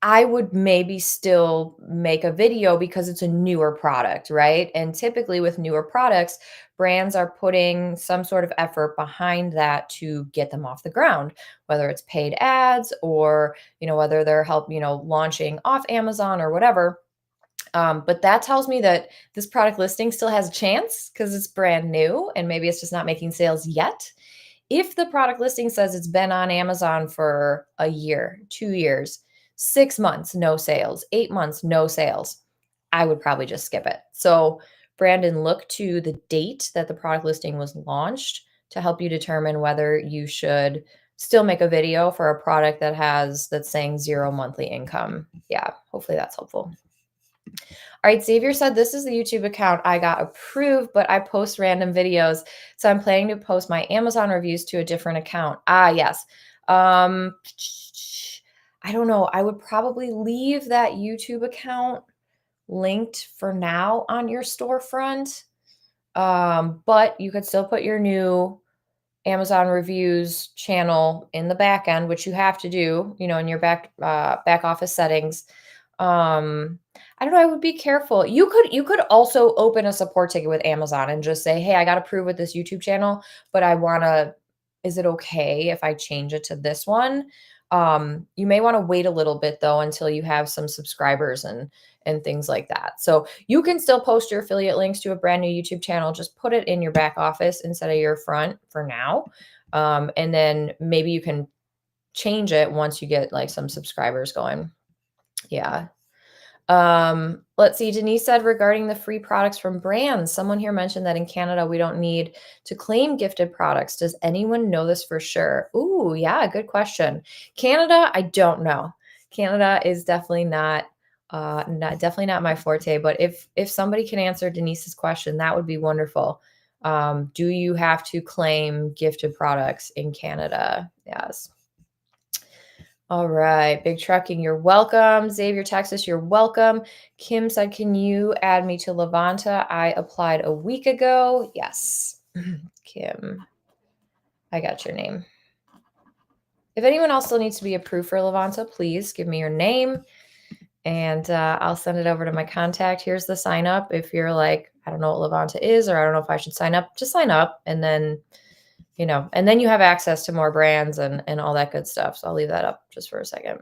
I would maybe still make a video because it's a newer product, right? And typically with newer products, brands are putting some sort of effort behind that to get them off the ground, whether it's paid ads or, whether they're launching off Amazon or whatever. But that tells me that this product listing still has a chance because it's brand new and maybe it's just not making sales yet. If the product listing says it's been on Amazon for a year, 2 years, 6 months, no sales, 8 months, no sales, I would probably just skip it. So, Brandon, look to the date that the product listing was launched to help you determine whether you should still make a video for a product that's saying 0 monthly income. Yeah, hopefully that's helpful. All right, Xavier said, this is the YouTube account I got approved, but I post random videos. So I'm planning to post my Amazon reviews to a different account. Ah, yes. I don't know. I would probably leave that YouTube account linked for now on your storefront. But you could still put your new Amazon reviews channel in the back end, which you have to do, in your back office settings. I don't know, I would be careful. You could also open a support ticket with Amazon and just say, "Hey, I got approved with this YouTube channel, but is it okay if I change it to this one?" You may want to wait a little bit though until you have some subscribers and things like that. So you can still post your affiliate links to a brand new YouTube channel. Just put it in your back office instead of your front for now. And then maybe you can change it once you get like some subscribers going. Yeah. Let's see. Denise said regarding the free products from brands, someone here mentioned that in Canada, we don't need to claim gifted products. Does anyone know this for sure? Ooh, yeah, good question. Canada, I don't know. Canada is definitely not my forte, but if somebody can answer Denise's question, that would be wonderful. Do you have to claim gifted products in Canada? Yes. All right, Big Trucking, you're welcome. Xavier, Texas, you're welcome. Kim said, can you add me to Levanta? I applied a week ago. Yes, Kim, I got your name. If anyone else still needs to be approved for Levanta, please give me your name and I'll send it over to my contact. Here's the sign up. If you're like, I don't know what Levanta is, or I don't know if I should sign up, just sign up and then and then you have access to more brands and all that good stuff. So I'll leave that up just for a second.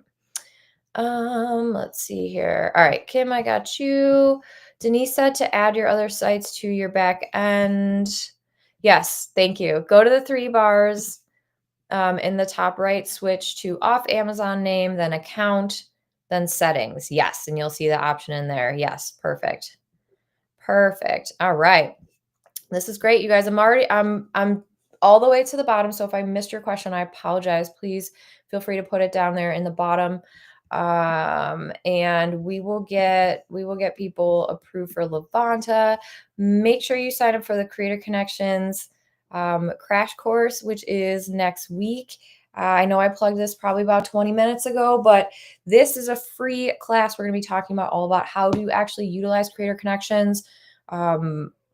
Let's see here. All right, Kim, I got you. Denise said to add your other sites to your back end. Yes, thank you. Go to the 3 bars in the top right, switch to off Amazon name, then account, then settings. Yes, and you'll see the option in there. Yes, perfect. Perfect. All right. This is great, you guys. I'm all the way to the bottom. So if I missed your question, I apologize. Please feel free to put it down there in the bottom. And we will get people approved for Levanta. Make sure you sign up for the Creator Connections crash course, which is next week. I know I plugged this probably about 20 minutes ago, but this is a free class. We're going to be talking about all about how to actually utilize Creator Connections,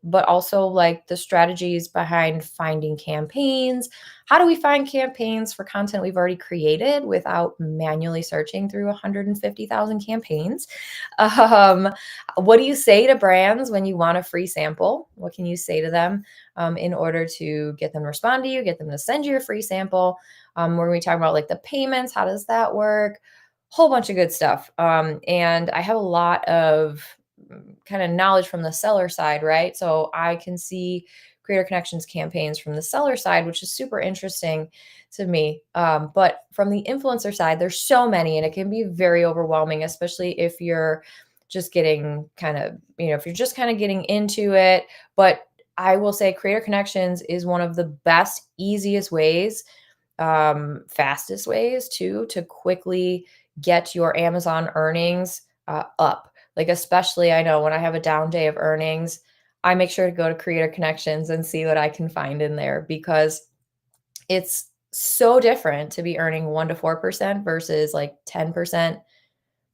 but also like the strategies behind finding campaigns. How do we find campaigns for content we've already created without manually searching through 150,000 campaigns? Um, what do you say to brands when you want a free sample? What can you say to them in order to get them to respond to you, get them to send you a free sample? We're going to be talking about like the payments. How does that work? Whole bunch of good stuff. And I have a lot of kind of knowledge from the seller side, right? So I can see Creator Connections campaigns from the seller side, which is super interesting to me. But from the influencer side, there's so many, and it can be very overwhelming, especially if you're just getting kind of, if you're just kind of getting into it. But I will say Creator Connections is one of the best, easiest ways, fastest ways too, to quickly get your Amazon earnings up. Like, especially I know when I have a down day of earnings, I make sure to go to Creator Connections and see what I can find in there, because it's so different to be earning 1 to 4% versus like 10%,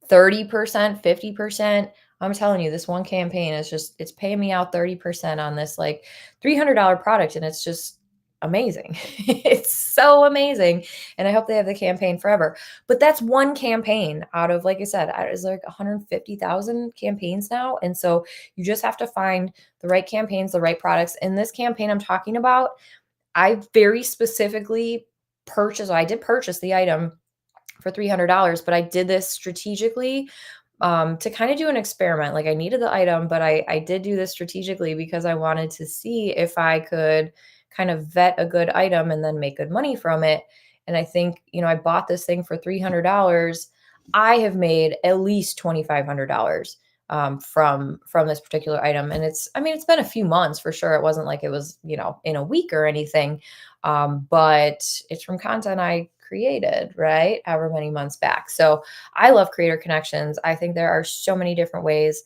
30%, 50%. I'm telling you, this one campaign is it's paying me out 30% on this like $300 product. And it's just amazing. It's so amazing. And I hope they have the campaign forever. But that's one campaign out of, like I said, there's like 150,000 campaigns now. And so you just have to find the right campaigns, the right products. In this campaign I'm talking about, I very specifically I did purchase the item for $300, but I did this strategically to kind of do an experiment. Like, I needed the item, but I did do this strategically because I wanted to see if I could kind of vet a good item and then make good money from it. And I think, I bought this thing for $300. I have made at least $2,500 from this particular item. And it's been a few months for sure. It wasn't like it was, in a week or anything. But it's from content I created, right? However many months back. So I love Creator Connections. I think there are so many different ways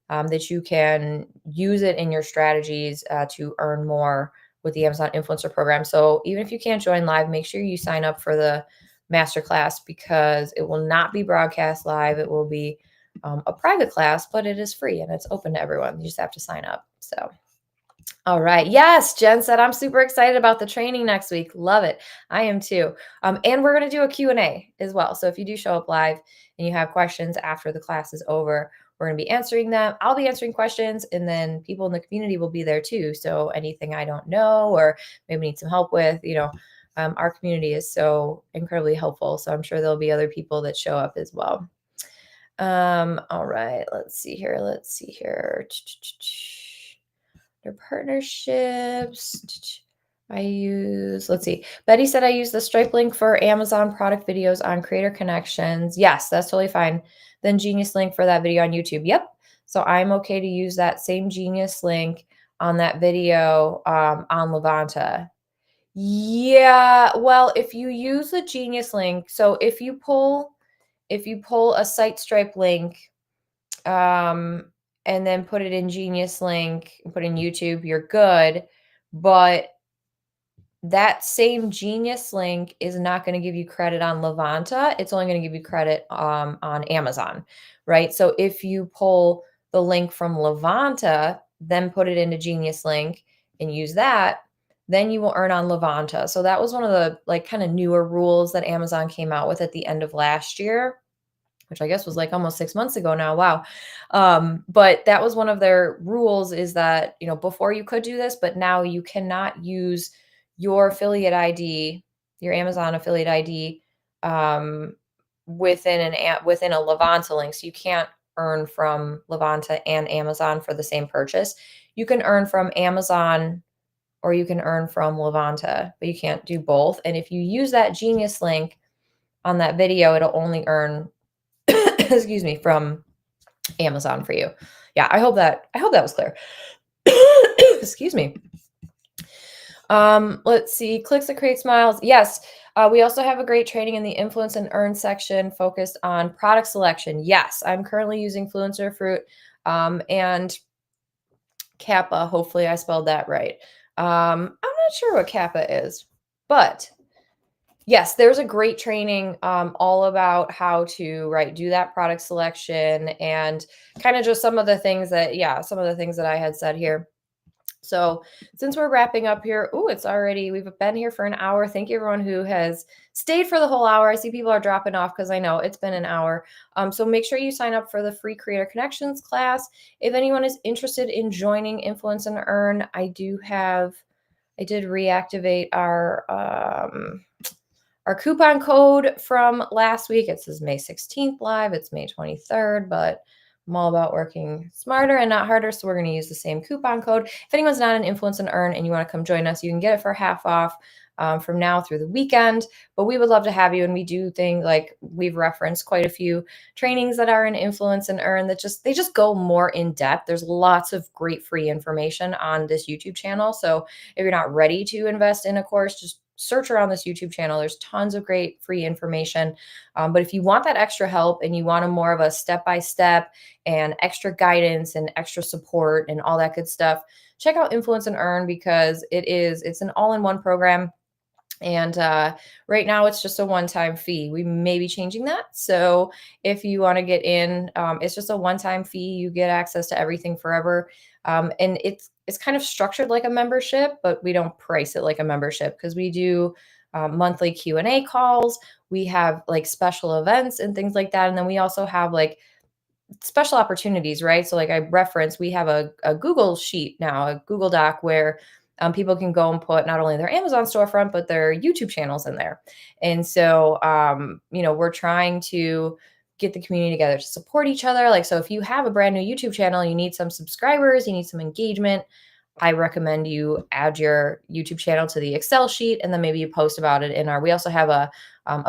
that you can use it in your strategies to earn more with the Amazon Influencer Program. So even if you can't join live, make sure you sign up for the masterclass, because it will not be broadcast live. It will be a private class, but it is free and it's open to everyone. You just have to sign up. So all right. Yes, Jen said, I'm super excited about the training next week. Love it. I am too. And we're going to do a Q&A as well. So if you do show up live and you have questions after the class is over, we're going to be answering them. I'll be answering questions, and then people in the community will be there too. So anything I don't know or maybe need some help with, our community is so incredibly helpful. So I'm sure there'll be other people that show up as well. All right. Let's see here. Their partnerships. Let's see. Betty said I use the Stripe link for Amazon product videos on Creator Connections. Yes, that's totally fine. Then Genius link for that video on YouTube. Yep. So I'm okay to use that same Genius link on that video on Levanta. Yeah. Well, if you use the Genius link, so if you pull a site Stripe link, um, and then put it in Genius link, put in YouTube, you're good. But that same Genius link is not going to give you credit on Levanta. It's only going to give you credit on Amazon, right? So if you pull the link from Levanta, then put it into Genius link and use that, then you will earn on Levanta. So that was one of the like kind of newer rules that Amazon came out with at the end of last year, which I guess was like almost 6 months ago now. Wow. But that was one of their rules, is that, before you could do this, but now you cannot use your affiliate ID, your Amazon affiliate ID, within a Levanta link. So you can't earn from Levanta and Amazon for the same purchase. You can earn from Amazon or you can earn from Levanta, but you can't do both. And if you use that Genius link on that video, it'll only earn excuse me, from Amazon for you. Yeah, I hope that was clear. Excuse me. Let's see. Clicks that create smiles. Yes. We also have a great training in the influence and earn section focused on product selection. Yes, I'm currently using Fluencer Fruit and Kappa. Hopefully, I spelled that right. I'm not sure what Kappa is, but yes, there's a great training all about how to do that product selection and kind of just some of the things that some of the things that I had said here. So since we're wrapping up here, we've been here for an hour. Thank you everyone who has stayed for the whole hour. I see people are dropping off because I know it's been an hour. So make sure you sign up for the free Creator Connections class. If anyone is interested in joining Influence and Earn, I did reactivate our coupon code from last week. It says May 16th live. It's May 23rd, but I'm all about working smarter and not harder. So we're going to use the same coupon code. If anyone's not an Influence and Earn and you want to come join us, you can get it for half off from now through the weekend. But we would love to have you. And we do think, like we've referenced quite a few trainings that are in Influence and Earn that they just go more in depth. There's lots of great free information on this YouTube channel. So if you're not ready to invest in a course, just search around this YouTube channel. There's tons of great free information. But if you want that extra help and you want a more of a step-by-step and extra guidance and extra support and all that good stuff, check out Influence and Earn because it's an all-in-one program. And right now it's just a one-time fee. We may be changing that. So if you want to get in, it's just a one-time fee. You get access to everything forever. And it's kind of structured like a membership, but we don't price it like a membership because we do monthly Q&A calls. We have like special events and things like that. And then we also have like special opportunities, right? So like I referenced, we have a Google sheet now, a Google Doc where people can go and put not only their Amazon storefront, but their YouTube channels in there. And so, we're trying to get the community together to support each other. Like, so if you have a brand new YouTube channel, you need some subscribers, you need some engagement, I recommend you add your YouTube channel to the Excel sheet, and then maybe you post about it we also have a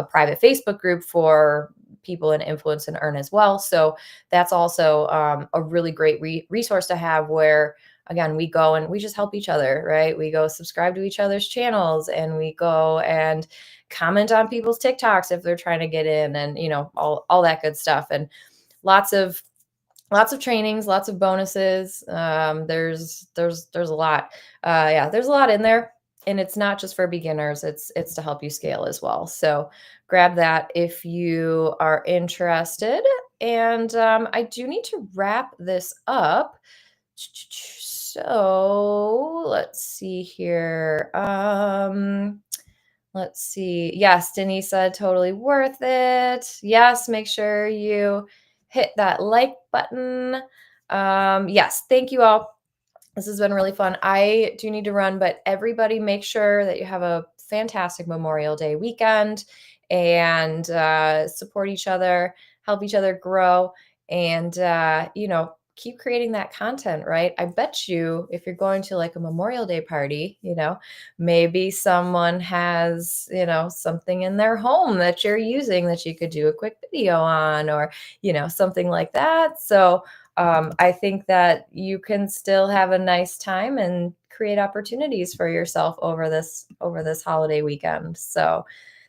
private Facebook group for people in Influence and Earn as well. So that's also a really great resource to have where, again, we go and we just help each other, right? We go subscribe to each other's channels and we go and comment on people's TikToks if they're trying to get in and, all that good stuff. And lots of trainings, lots of bonuses. There's a lot. There's a lot in there, and it's not just for beginners. It's to help you scale as well. So grab that if you are interested. And I do need to wrap this up. So let's see here. Let's see. Yes, Denise said totally worth it. Yes, make sure you hit that like button. Yes, thank you all. This has been really fun. I do need to run, but everybody make sure that you have a fantastic Memorial Day weekend and support each other, help each other grow, and keep creating that content, right? I bet you if you're going to like a Memorial Day party, maybe someone has, something in their home that you're using that you could do a quick video on or, something like that. So I think that you can still have a nice time and create opportunities for yourself over this holiday weekend. So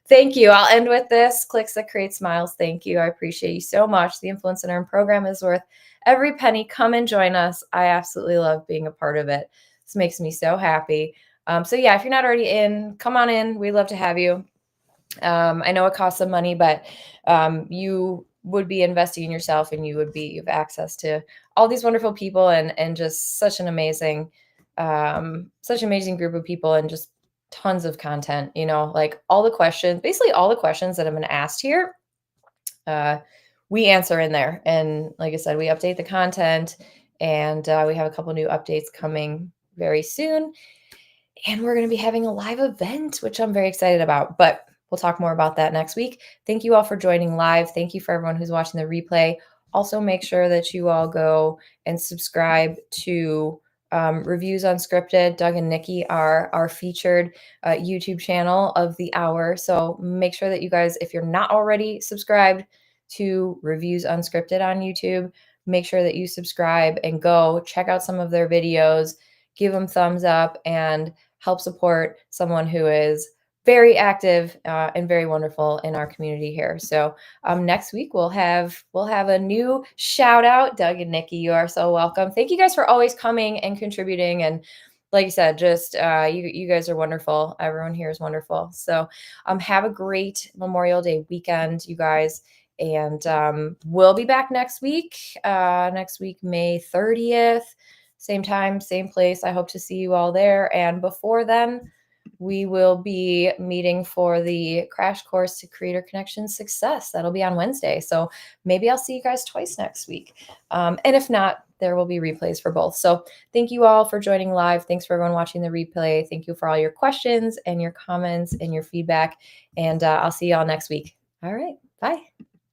thank you. I'll end with this. Clicks that create smiles. Thank you. I appreciate you so much. The Influence and Earn program is worth every penny. Come and join us. I absolutely love being a part of it. This makes me so happy. If you're not already in, come on in. We'd love to have you. I know it costs some money, but you would be investing in yourself and you have access to all these wonderful people and just such an amazing group of people and just tons of content, like basically all the questions that have been asked here, we answer in there. And like I said, we update the content and we have a couple new updates coming very soon. And we're going to be having a live event, which I'm very excited about, but we'll talk more about that next week. Thank you all for joining live. Thank you for everyone who's watching the replay. Also, make sure that you all go and subscribe to Reviews Unscripted. Doug and Nikki are our featured YouTube channel of the hour. So make sure that you guys, if you're not already subscribed to Reviews Unscripted on YouTube, make sure that you subscribe and go check out some of their videos, give them thumbs up, and help support someone who is very active and very wonderful in our community here. So next week we'll have a new shout out. Doug and Nikki, you are so welcome. Thank you guys for always coming and contributing. And like you said, just you guys are wonderful. Everyone here is wonderful. So have a great Memorial Day weekend, you guys. And we'll be back next week. Next week, May 30th. Same time, same place. I hope to see you all there. And before then, we will be meeting for the crash course to Creator Connection Success. That'll be on Wednesday. So maybe I'll see you guys twice next week. And if not, there will be replays for both. So thank you all for joining live. Thanks for everyone watching the replay. Thank you for all your questions and your comments and your feedback. And I'll see you all next week. All right. Bye.